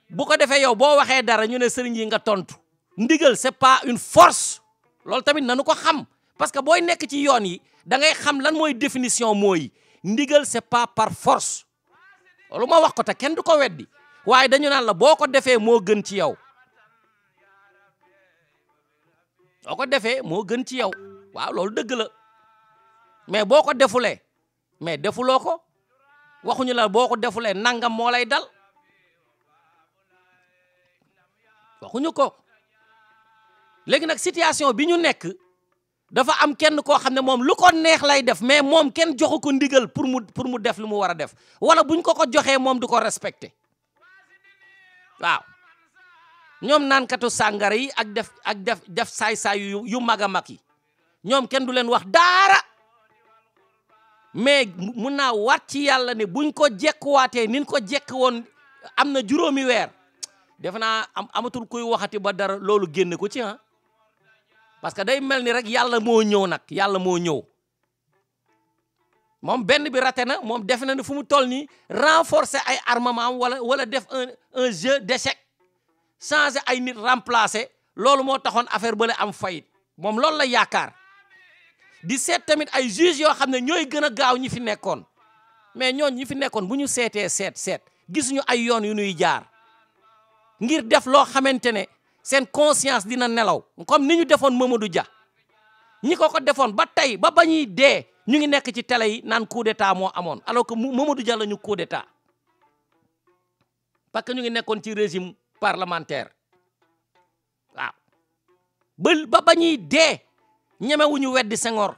bu ko defee yow boo waxee dara ñu ne sëriñ yi nga tontu ndigal c'est pas une force loolu tamit nanu ko xam parce que booy nekk ci yoon yi da ngay xam lan mooy définition mooy ndigal c'est pas par force loolu ma wax ko te kenn du ko weddi waaye dañu naan la boo ko defee moo gën ci yow boo ko defee moo gën ci yow waaw loolu dëgg la mais boo ko defulee mais defuloo ko waxuñu la boo ko defulee nangam moo lay dal waxuñu ko léegi nag situation bi ñu nekk dafa am kenn koo xam ne moom lu ko neex lay def mais moom kenn joxu ko ndigal pour mu def lu mu war a def wala buñ ko joxee moom du ko respecté waaw ñoom naankatu sàngara yi ak def saay-saay yu mag a mag yi ñoom kenn du leen wax daara mais mun naa waat ci yàlla ne buñ ko jekkuwaatee nin ko jekk woon am na juróomi weer defe naa amatul kuy waxati ba dara loolu génne ko ci parce que day mel ni rek yàlla moo ñëw nag yàlla moo ñëw moom benn bi raté na moom def na ne fu mu toll nii renforcer ay armement wala def un jeu d'échec changer ay nit remplacer loolu moo taxoon affaire bële am fayit moom loolu la yaakaar di seet tamit ay juges yoo xam ne ñooy gën a gaaw ñi fi nekkoon mais ñi fi nekkoon bu ñu seetee seet gisuñu ay yoon yu ñuy jaar ngir def loo xamante ne seen conscience dina nelaw comme ni ñu defoon Mamadou Dia ñi ko defoon ba tey ba ñuy dee ñu ngi nekk ci télé yi naan coup d'état moo amoon alors que Mamadou Dia la ñu coup d'état parce que ñu ngi nekkoon ci régime parlementaire waaw ba ñuy dee ñemewuñu weddi Senghor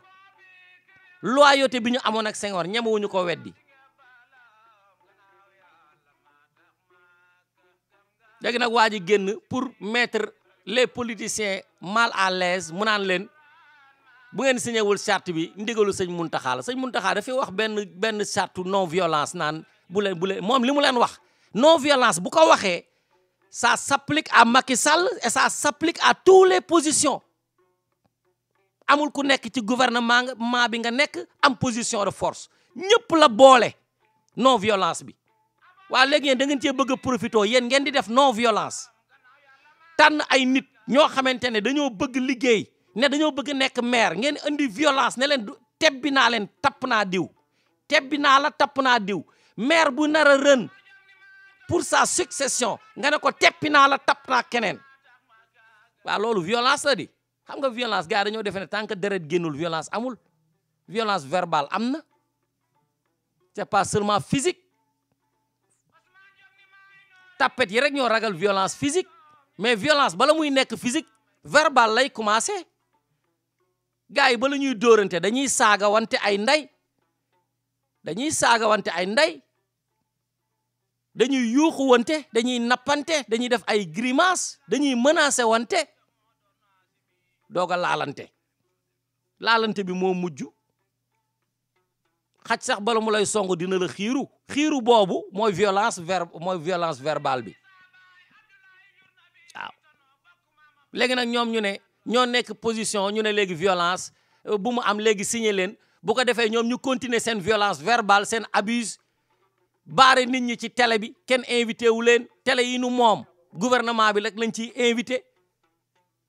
loyauté bi ñu amoon ak Senghor ñemewuñu ko weddi léegi nag waa ji génn pour mettre les politiciens mal à l'aise mu naan leen bu ngeen signé wul charte bi ndigalu sëñ Muntaxa la sëñ Muntaxa dafay wax benn charte non violence naan bu leen moom li mu leen wax non violence bu ko waxee ça s'applique à Macky Sall et ça s'applique à toutes les positions amul ku nekk ci gouvernement bi nga nekk am position de force ñëpp la boole non violence bi waa léegi yéen da ngeen cee bëgg a profité yéen ngeen di def non violence tànn ay nit ñoo xamante ne dañoo bëgg liggéey ne dañoo bëgg nekk maire ngeen indi violence ne leen tebbi naa leen tapp naa diw tebbi naa la tapp naa diw maire bu nar a rën pour sa succession nga ne ko teppi naa la tapp naa keneen waaw loolu violence la di xam nga violence gars yi dañoo defe ne tant que deret génnul violence amul violence verbale am na c'est pas seulement physique tapet yi rek ñoo ragal violence physique mais violence bala muy nekk physique verbal lay commencé gars yi bala ñuy dóorante dañuy saaga wante ay ndey dañuy yuuxu wante dañuy nappante dañuy def ay grimace dañuy menacer wante doog a laalante bi moo mujj xaj sax bala mu lay song dina la xiiru boobu mooy violence verbale bi waaw léegi nag ñoom ñu ne ñoo nekk position ñu ne léegi violence bu mu am léegi signé leen bu ko defee ñoom ñu continuer seen violence verbale seen abuse baare nit ñi ci télé bi kenn invité wu leen télé yi nu moom gouvernement bi rek lañ ciy invité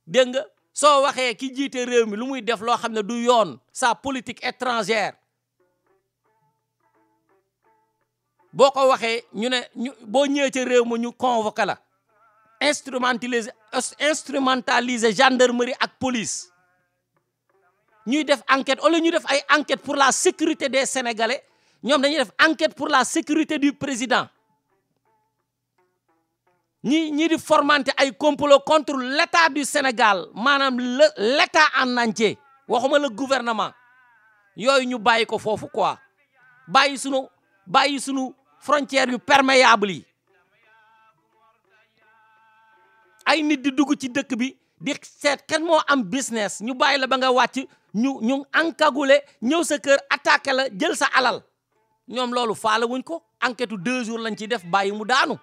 dégg nga soo waxee ki jiite réew mi lu muy def loo xam ne du yoon sa politique étrangère boo ko waxee ñu ne boo ñëwee ca réew ma ñu convoqué la instrumentaliser gendarmerie ak police ñuy def enquête au lieu ñu def ay enquête pour la sécurité des Sénégalais ñoom dañuy def enquête pour la sécurité du président ñi di fomenter ay complot contre l'état du Sénégal maanaam l'état en entier waxuma le gouvernement yooyu ñu bàyyi ko foofu quoi bàyyi sunu frontière yu perméable yi ay nit di dugg ci dëkk bi di seet kan moo am business ñu bàyyi la ba nga wàcc ñu encagoulé ñëw sa kër attaqué la jël sa alal ñoom loolu faale wuñ ko enquête 2 jours lañ ci def bàyyi mu daanu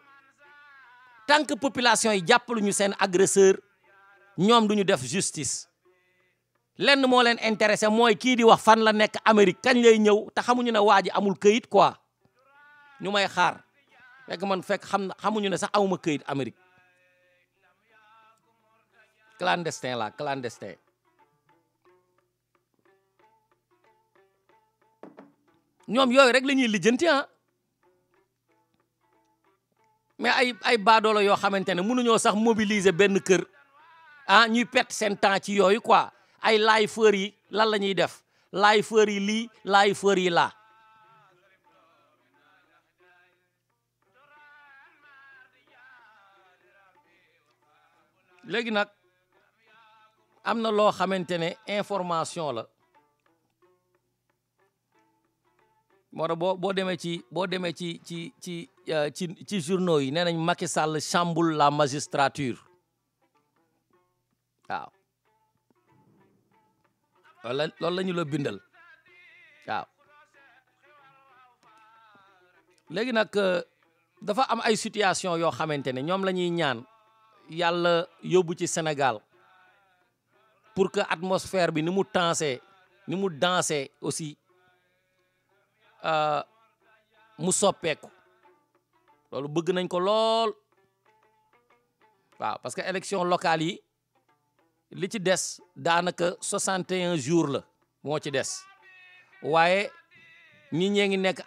tant que population yi jàppaluñu seen agresseur ñoom duñu def justice lenn moo leen intéressé mooy kii di wax fan la nekk Amérique kañ lay ñëw te xamuñu ne waa ji amul këyit quoi ñu may xaar fekk xamuñu ne sax amuma këyit Amérique clandestin la clandestin ñoom yooyu rek la ñuy lijjanti mais ay baadoolo yoo xamante ne mënuñoo sax mobiliser benn kër ñuy perte seen temps ci yooyu quoi ay laay feur yi lan la ñuy def laay feur yi lii laay feur yi laa léegi nag am na loo xamante ne information la moo tax boo demee ci journaux yi nee nañ Macky Sall chamboule la magistrature waaw loolu la ñu la bindal waaw léegi nag dafa am ay situation yoo xamante ne ñoom la ñuy ñaan yàlla yóbbu ci Sénégal pour que atmosphère bi ni mu dansé aussi mu soppeeku loolu bëgg nañ ko lool waaw parce que élection locale yi li ci des daanaka 61 jours la moo ci des waaye nit ñee ngi nekk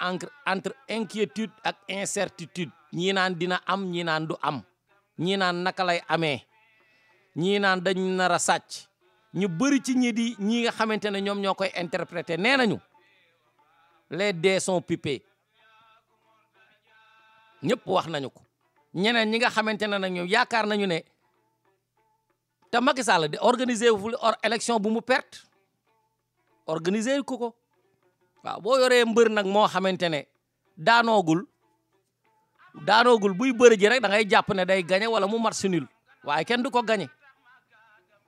entre inquiétude ak incertitude ñii naan dina am ñii naan du am ñii naan naka lay amee ñii naan dañ nar a sàcc ñu bëri ci ñi nga xamante ne ñoom ñoo koy interpréter nee nañu les dés sont pipés ñëpp wax nañu ko ñeneen ñi nga xamante ne nag ñoom yaakaar nañu ne te Macky Sall di organiser wu élection bu mu perte organiser ko waaw boo yoree mbër nag moo xamante ne daanoogul buy bëri ji rek da ngay jàpp ne day gagné wala mu match nul waaye kenn du ko gagné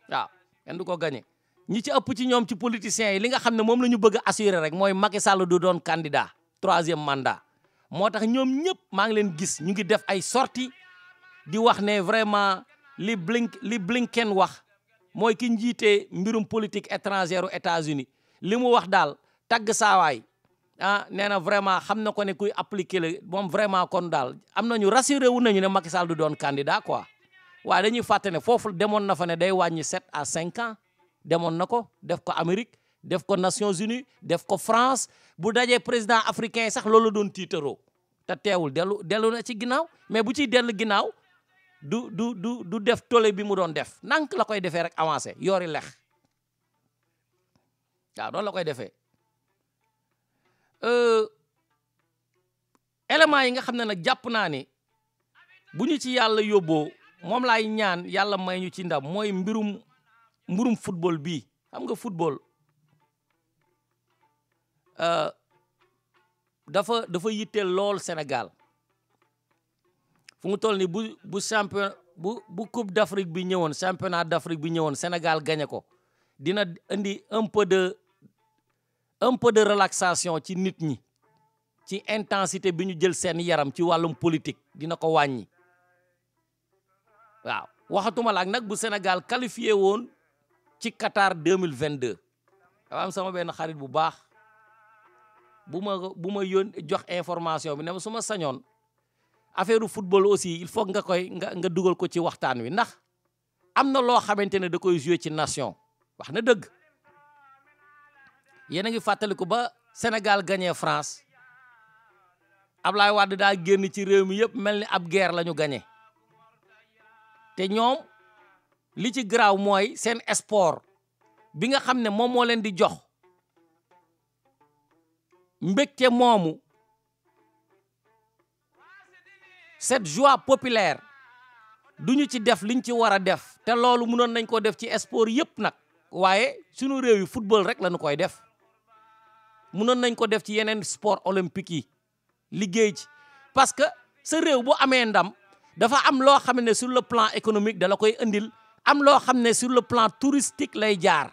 waaw kenn du ko gagné ñi ci ëpp ci ñoom ci politiciens yi li nga xam ne moom la ñu bëgg a assurer rek mooy Macky Sall du doon candidat 3e mandat moo tax ñoom ñëpp maa ngi leen gis ñu ngi def ay sorties di wax ne vraiment li Blinken wax mooy ki njiitee mbirum politique étrangère aux États-Unis li mu wax daal tagg saawaay nee na vraiment xam na ko ne kuy appliquer la moom vraiment kon daal am nañu rassuré wu nañu ne Macky Sall du doon candidat quoi waaye dañuy fàtte ne foofu demoon na fa ne day wàññi 7 à 5 ans demoon na ko def ko Amérique def ko Nations Unies def ko France bu dajee président africain sax loolu doon tiitaroo te teewul dellu na ci ginnaaw mais bu ciy dellu ginnaaw du def tole bi mu doon def nank la koy defee rek avancé yoori lex waaw noonu la koy defee éléments yi nga xam ne nag jàpp naa ne bu ñu ci yàlla yóbboo moom laay ñaan yàlla may ñu ci ndam mooy mbirum football bii xam nga football dafa yitteel lool Sénégal fu mu toll ni bu coupe d'Afrique bi ñëwoon championnat d'Afrique bi ñëwoon Sénégal gagné ko dina indi un peu de relaxation ci nit ñi ci intensité bi ñu jël seen yaram ci wàllum politique dina ko wàññi waaw waxatuma la ak nag bu Sénégal qualifié woon ci Qatar 2022 dafa am sama benn xarit bu baax bu ma jox information bi ne ma su ma sañoon affaire football aussi il faut nga dugal ko ci waxtaan wi ndax am na loo xamante ne da koy jouer ci nation wax na dëgg yéen a ngi fàttaliku ba Sénégal gagné France Ablaye Wade daa génn ci réew mi yëpp mel ni ab guerre la ñu gagné te ñoom li ci garaaw mooy seen sport bi nga xam ne moom moo leen di jox mbégte moomu cette joie populaire duñu ci def liñ ci war a def te loolu mënoon nañ ko def ci sport yëpp nag waaye sunu réew yi football rek lañu koy def mënoon nañ ko def ci yeneen sport olympique yi liggéey ci parce que sa réew bu amee ndam dafa am loo xam ne sur le plan économique da la koy indil am loo xam ne sur le plan touristique lay jaar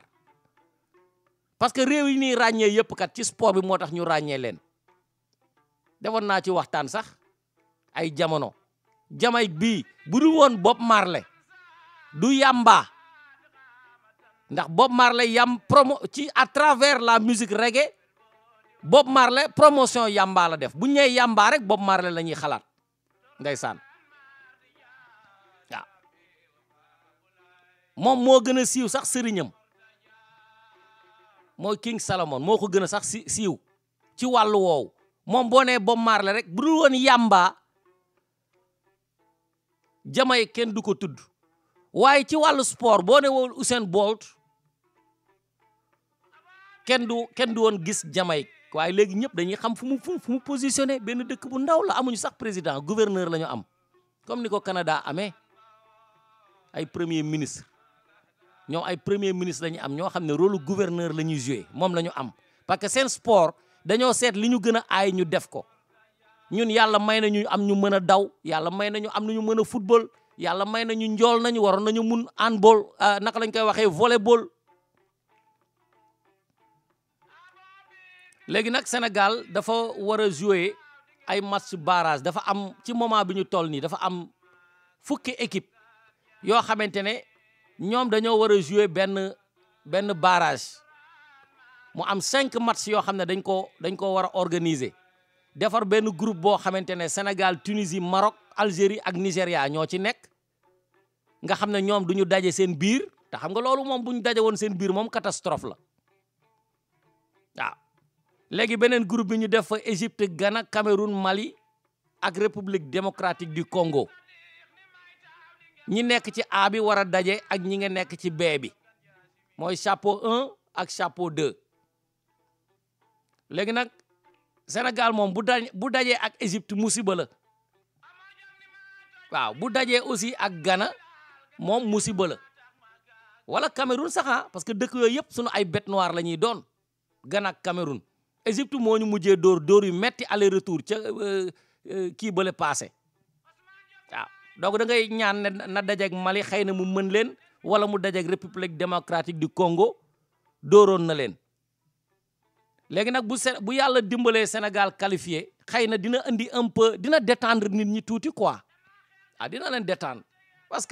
parce que réew yi ñuy ràññee yëpp kat ci sport bi moo tax ñu ràññee leen defoon naa ci waxtaan sax ay jamono Jamaïque bii bu dul woon Bob Marley du yamba ndax Bob Marley ci à travers la musique reggae Bob Marley promotion yamba la def bu ñu nee yamba rek Bob Marley la ñuy xalaat ndeysaan waaw moom moo gën a siiw sax sëriñam mooy King Salomon moo ko gën a sax siiw ci wàllu woowu moom boo nee Bob Marley rek bu dul woon yamba Jamaïque kenn du ko tudd waaye ci wàllu sport boo ne woon Usain Bolt kenn du woon gis Jamaïque waaye léegi ñëpp dañuy xam fu mu positionné benn dëkk bu ndaw la amuñu sax président gouverneur la ñu am comme ni ko Canada amee ay premier ministre ñoom ay premier ministre la ñu am ñoo xam ne rôle gouverneur la ñuy joué moom la ñu am parce que seen sport dañoo seet li ñu gën a aay ñu def ko ñun yàlla may nañu am ñu mën a daw yàlla may nañu am ñu mën a football yàlla may nañu njool nañu waroon nañu mun handball naka lañ koy waxee volleyball léegi nag Sénégal dafa war a jouer ay match barrage dafa am ci moment bi ñu toll nii dafa am fukki équipe yoo xamante ne ñoom dañoo war a jouer benn barrage mu am 5 match yoo xam ne dañ ko war a organiser defar benn groupe boo xamante ne Sénégal Tunisie Maroc Algérie ak Nigéria ñoo ci nekk nga xam ne ñoom du ñu daje seen biir te xam nga loolu moom bu ñu daje woon seen biir moom catastrophe la waaw léegi beneen groupe bi ñu def fa Égypte Ghana Cameroun Mali ak République démocratique du Congo ñi nekk ci A bi war a daje ak ñi nga nekk ci B bi mooy chapeau 1 ak chapeau 2 léegi nag Sénégal moom bu dajee ak Égypte musiba la waaw bu dajee aussi ak Ghana moom musiba la wala Cameroun sax parce que dëkk yooyu yëpp sunu ay bête noire la ñuy doon Ghana ak Cameroun Égypte moo ñu mujjee dóor yu metti aller retour ca kii bële passé waaw donc da ngay ñaan ne na dajeeg Mali xëy na mu mën leen wala mu dajeeg République démocratique du Congo dóoroon na leen léegi nag bu yàlla dimbalee Sénégal qualifié xëy na dina indi un peu dina détendre nit ñi tuuti quoi dina leen détendre parce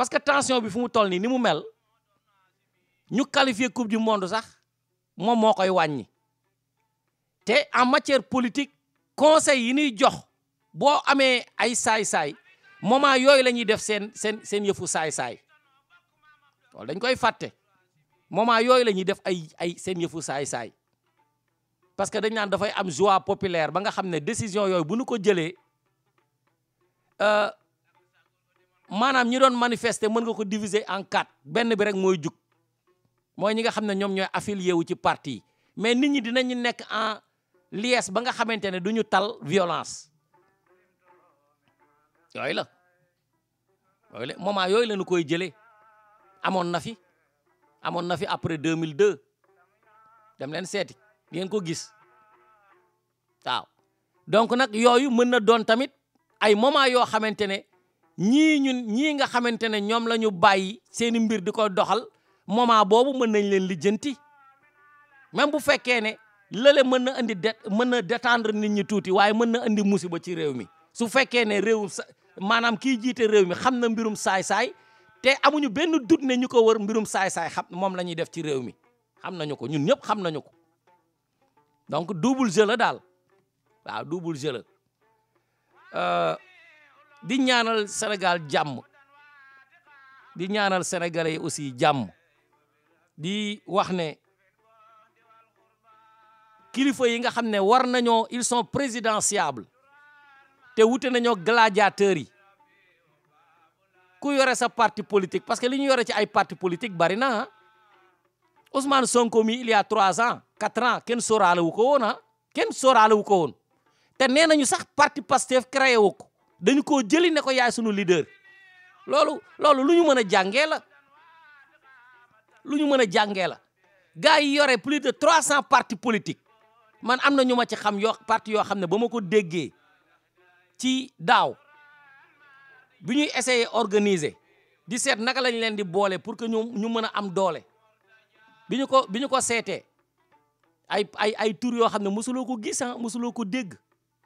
que tension bi fu mu toll nii ni mu mel ñu qualifié coupe du monde sax moom moo koy wàññi te en matière politique conseil yi ñuy jox boo amee ay saay-saay moment yooyu la ñuy def seen yëfu saay-saay loolu dañ koy fàtte moment yooyu la ñuy def ay seen yëfu saay-saay parce que dañ naan dafay am joie populaire ba nga xam ne décision yooyu bu ñu ko jëlee maanaam ñi doon manifester mën nga ko diviser en 4 benn bi rek mooy jug mooy ñi nga xam ne ñoom ñooy affilié wu ci parti mais nit ñi dinañu nekk en liesse ba nga xamante ne du ñu tal violence yooyu la moment yooyu la ñu koy jëlee amoon na fi après 2002 dem leen seeti ngeen ko gis waaw donc nag yooyu mën na doon tamit ay moment yoo xamante ne ñii nga xamante ne ñoom la ñu bàyyi seeni mbir di ko doxal moment boobu mën nañ leen lijjanti même bu fekkee ne lële mën na mën na détendre nit ñi tuuti waaye mën na indi musiba ci réew mi su fekkee ne maanaam kii jiite réew mi xam na mbirum saay-saay te amuñu benn doute ne ñu ko wër mbirum saay-saay xam moom la ñuy def ci réew mi xam nañu ko ñun ñëpp xam nañu ko donc double jeu la daal waaw double jeu la di ñaanal Sénégal jàmm di ñaanal sénégalais yi aussi jàmm di wax ne kilifa yi nga xam ne war nañoo ils sont présidentiables te wute nañoo gladiateurs yi ku yore sa parti politique parce que li ñu yore ci ay parti politique bari na Ousmane Sonko mi il y a 3 ans 4 ans kenn sóoraale wu ko woon kenn sóoraale wu ko woon te nee nañu sax parti Pastef créé wu ko dañu koo jëli ne ko yaay sunu leader loolu lu ñu mën a jàngee la lu ñu mën a jàngee la gars yi yore plus de 300 partis politiques man am na ñu ma ci xam parti yoo xam ne ba ma ko déggee ci daaw bi ñuy essayer organiser di seet naka lañ leen di boole pour que ñu mën a am doole bi ñu ko seetee ay tur yoo xam ne mosuloo ko gis mosuloo ko dégg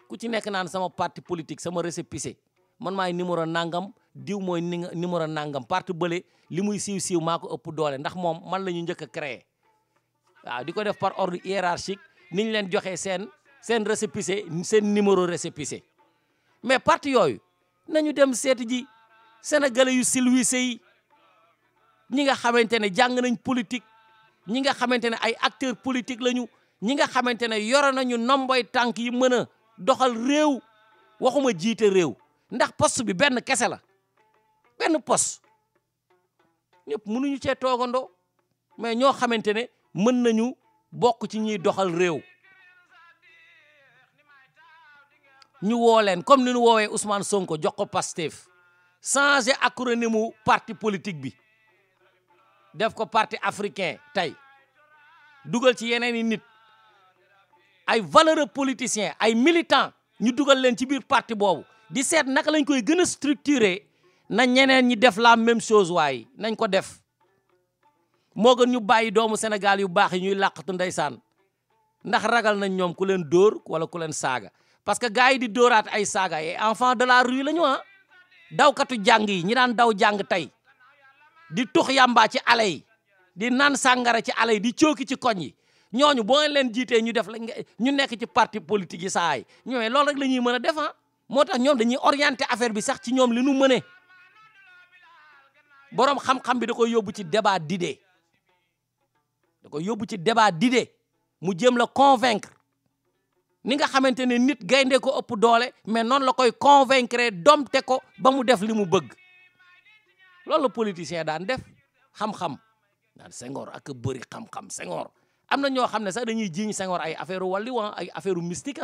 ku ci nekk naan sama parti politique sama récépissé man maay numéro nangam diw mooy numéro nangam parti bële li muy siiw maa ko ëpp doole ndax moom man la ñu njëkk a créé waaw di ko def par ordre hiérarchique ni ñu leen joxee seen récépissé seen numéro récépissé mais parti yooyu nañu dem seeti ji sénégalais yu silwise yi ñi nga xamante ne jàng nañ politique ñi nga xamante ne ay acteurs politique lañu ñi nga xamante ne yore nañu nomboy tànk yi mën a doxal réew waxuma jiite réew ndax poste bi benn kese la benn poste ñëpp mënuñu cee toogandoo mais ñoo xamante ne mën nañu bokk ci ñiy doxal réew ñu woo leen comme ni ñu woowee Ousmane Sonko jox ko Pastef changer acronyme mu parti politique bi def ko parti africain tey dugal ci yeneen i nit ay valeureux politiciens ay militants ñu dugal leen ci biir parti boobu di seet naka lañ koy gën a structurer na ñeneen ñi def la même chose waaye nañ ko def moo gën ñu bàyyi doomu Sénégal yu baax yi ñuy làqatu ndeysaan ndax ragal nañ ñoom ku leen dóor wala ku leen saaga parce que gars yi di dóoraat ay saaga ay enfants de la rue la ñu dawkatu jàng yi ñi daan daw jàng tey di tux yamba ci ale yi di naan sàngara ci ale yi di cooki ci koñ yi ñooñu boo leen jiitee ñu def la ñu nekk ci parti politique yi saa yi ñooy loolu rek la ñuy mën a def moo tax ñoom dañuy orienté affaire bi sax ci ñoom li nu mëne boroom xam-xam bi da koy yóbbu ci débat d'idée da koy yóbbu ci débat d'idée mu jëm la convaincre ni nga xamante ne nit gaynde ko ëpp doole mais noonu la koy convaincre domte ko ba mu def li mu bëgg loolu la politicien daan def xam-xam daan Senghor ak bëri xam-xam Senghor am na ñoo xam ne sax dañuy jiiñ Senghor ay affaire wàlli ay affaire mystique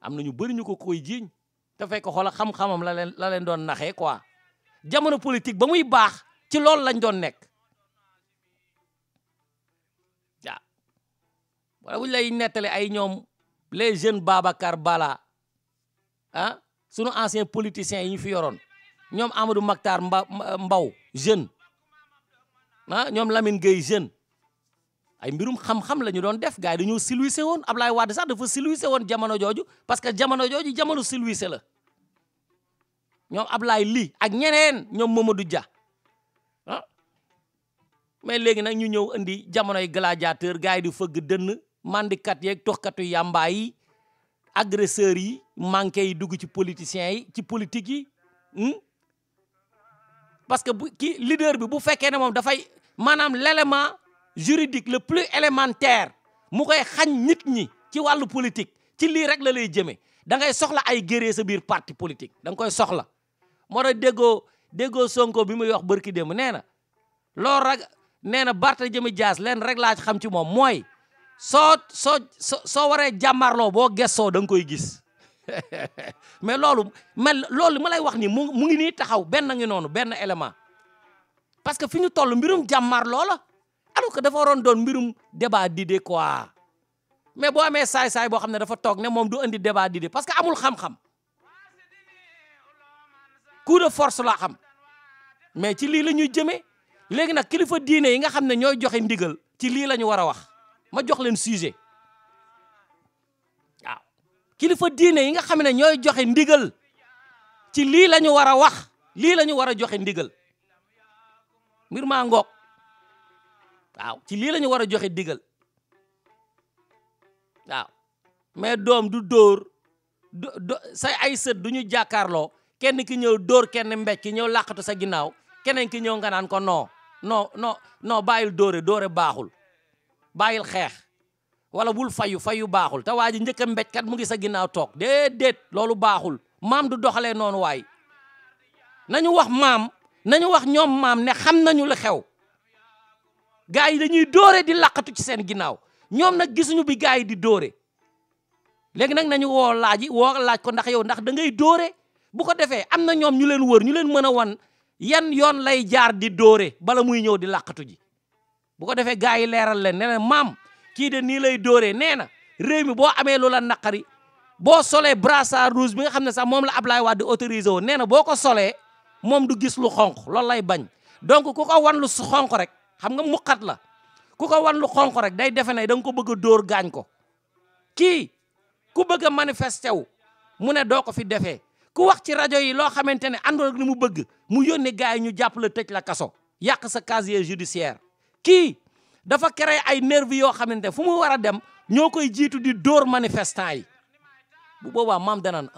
am na ñu bëri ñu ko koy jiiñ te fekk xoola xam-xamam la leen doon naxee quoi jamono politique ba muy baax ci loolu lañ doon nekk waaw wala buñ lay nettali ay ñoom les jeunes Babacar Bala sunu anciens politiciens yi ñu fi yoroon ñoom Amadou Makhtar Mbaw jeune ñoom Lamine Gueye jeune ay mbirum xam-xam la ñu doon def gars yi dañoo silwise woon Ablaye Wade sax dafa silwise woon jamono jooju parce que jamono jooju jamono silwise la ñoom Ablaye Ly ak ñeneen ñoom Mamadou Dia mais léegi nag ñu ñëw indi jamonoy gladiateur gars yi di fëgg dënn mandikat yeeg toxkatu yamba yi agresseurs yi manqué yi dugg ci politiciens yi ci politique yi parce que ki leader bi bu fekkee ne moom dafay maanaam l'élément juridique le plus élémentaire mu koy xañ nit ñi ci wàllu politique ci lii rek la lay jëmee da ngay soxla ay guerrier sa biir parti politique da nga koy soxla moo tax déggoo Sonko bi muy wax bërki démb nee na loolu rek nee na Barthélémy Dias leen rek laa ci xam ci moom mooy soo waree jàmmarloo boo gessoo da nga koy gis mais loolu ma lay wax ni mu ngi nii taxaw benn ngi noonu benn élément parce que fi ñu toll mbirum jàmmarloo la alors que dafa waroon doon mbirum débat d'idée quoi mais boo amee saay-saay boo xam ne dafa toog ne moom du indi débat d'idée parce que amul xam-xam coup de force la xam mais ci lii la ñuy jëmee léegi nag kilifa diine yi nga xam ne ñooy joxe ndigal ci lii la ñu war a wax ma jox leen sujet waaw kilifa diine yi nga xam ne ñooy joxe ndigal ci lii la ñu war a wax lii la ñu war a joxe ndigal mbir maa ngoog waaw ci lii la ñu war a joxe ndigal waaw mais doom du dóor say ay sët du ñu jàkkaarloo kenn ki ñëw dóor kenn mbéj ki ñëw làqatu sa ginnaaw keneen ki ñëw nga naan ko non bàyyil dóore baaxul bàyyil xeex wala bul fayu baaxul te waa ji njëkk a mbéj kat mu ngi sa ginnaaw toog déedéet loolu baaxul maam du doxalee noonu waay nañu wax maam nañu wax ñoom maam ne xam nañu lu xew gars yi dañuy dóore di làqatu ci seen ginnaaw ñoom nag gisuñu bi gars yi di dóore léegi nag nañu woo laaj ko ndax yow ndax da ngay dóore bu ko defee am na ñoom ñu leen wër ñu leen mën a wan yan yoon lay jaar di dóore bala muy ñëw di làqatu ji bu ko defee gars yi leeral leen ne leen maam kii de nii lay dóoree nee na réew mi boo amee lu la naqari boo solee brassard rouge bi nga xam ne sax moom la Ablaye Wade autorisé woon nee na boo ko solee moom du gis lu xonq loolu lay bañ donc ku ko wan lu xonq rek xam nga muqat la ku ko wan lu xonq rek day defe ne da nga ko bëgg a dóor gaañ ko kii ku bëgg a manifesté wu mu ne doo ko fi defee ku wax ci rajo yi loo xamante ne àndoon ak li mu bëgg mu yónni gars yi ñu jàpp la tëj la kaso yàq sa casier judiciaire kii dafa créé ay nervi yoo xamante ne fu mu war a dem ñoo koy jiitu di dóor manifestant yi bu boobaa maam danaan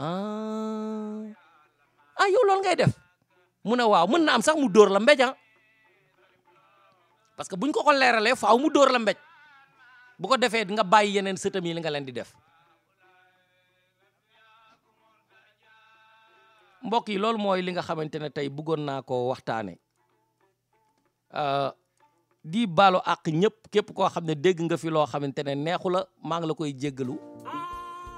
yow loolu ngay def mu ne waaw mën na am sax mu dóor la mbéj parce que buñ ko leeralee faaw mu dóor la mbéj bu ko defee nga bàyyi yeneen sëtam yi li nga leen di def mbokk yi loolu mooy li nga xamante ne tey bëggoon naa ko waxtaane di baalu àq ñëpp képp koo xam ne dégg nga fi loo xamante ne neexu la maa ngi la koy jéggalu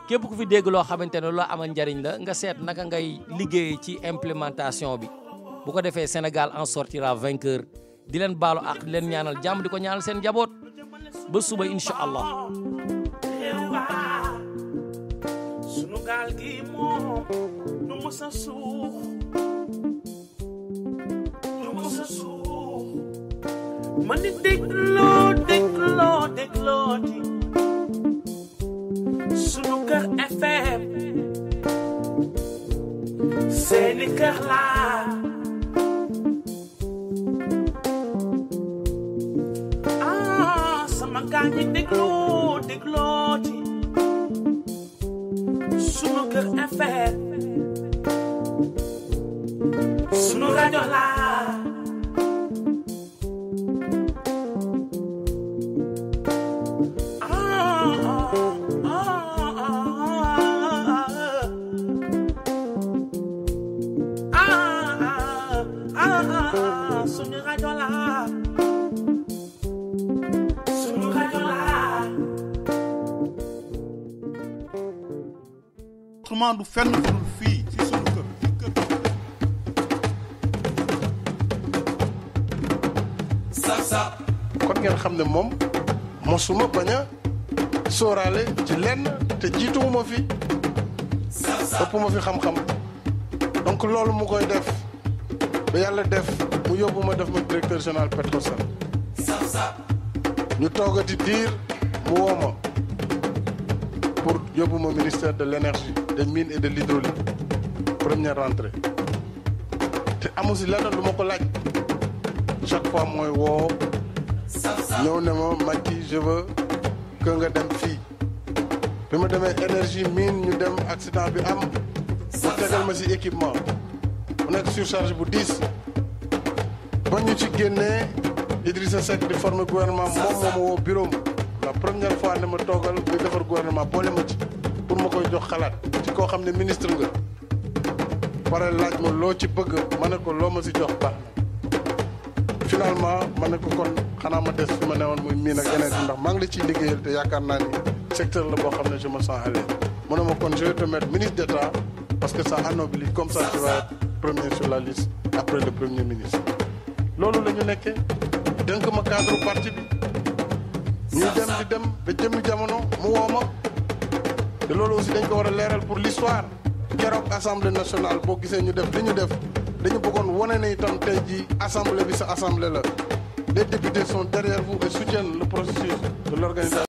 képp ku fi dégg loo xamante ne loo amal njariñ la nga seet naka ngay liggéey ci implémentation bi bu ko defee Sénégal en sortira vainqueur di leen baalu àq di leen ñaanal jàmm di ko ñaanal seen njaboot ba suba incha allah. sunu gaal gi moom du mës a suux man di dégloo di sunu kër FM seeni kër laa sama gaa ñi dégloo di sunu kër FM sunu rajo laa du fenn fu dul fii ci sunu kër kon ngeen xam ne moom mosuma bañ a sóoraale ci lenn te jiituwuma fi ëpp ma fi xam-xam donc loolu mu koy def ba yàlla def mu yóbbu ma def ma directeur général Petrosen ñu toogati diir mu woo ma pour yóbbu ma ministère de l'énergie des mines et de l'hydraulique première rentrée te amu si lenn lu ma ko laaj chaque fois mooy woo ñëw ne ma Macky je veux que nga dem fii bi ma demee énergie mine ñu dem accident bi am mu tegal ma si équipement mu nekk surcharge bu 10 ba ñu ci génnee Idrissa Seck di former gouvernement moom moo ma woo bureau la première fois ne ma toogal di defar gouvernement boole ma ci pour ma koy jox xalaat ci koo xam ne ministre nga pare laaj ma loo ci bëgg ma ne ko loo ma si jox baax na finalement ma ne ko kon xanaa ma des fi ma newoon muy miin ak yeneen ndax maa ngi la ciy liggéeyal te yaakaar naa ni secteur la boo xam ne je me sens à l'aise mu ne ma kon je vais te mettre ministre d'État parce que ça anoblit comme ça tu vas être premier sur la liste après le premier ministre loolu la ñu nekkee dënk ma cadre parti bi ñuy dem di dem ba jëmmi jamono mu woo ma te loolu aussi dañ ko war a leeral pour l'histoire keroog assemblée nationale boo gisee ñu def li ñu def dañu bëggoon wane ne itam tey jii assemblée bi sa assemblée la les députés sont derrière vous et soutiennent le processus de l'organisation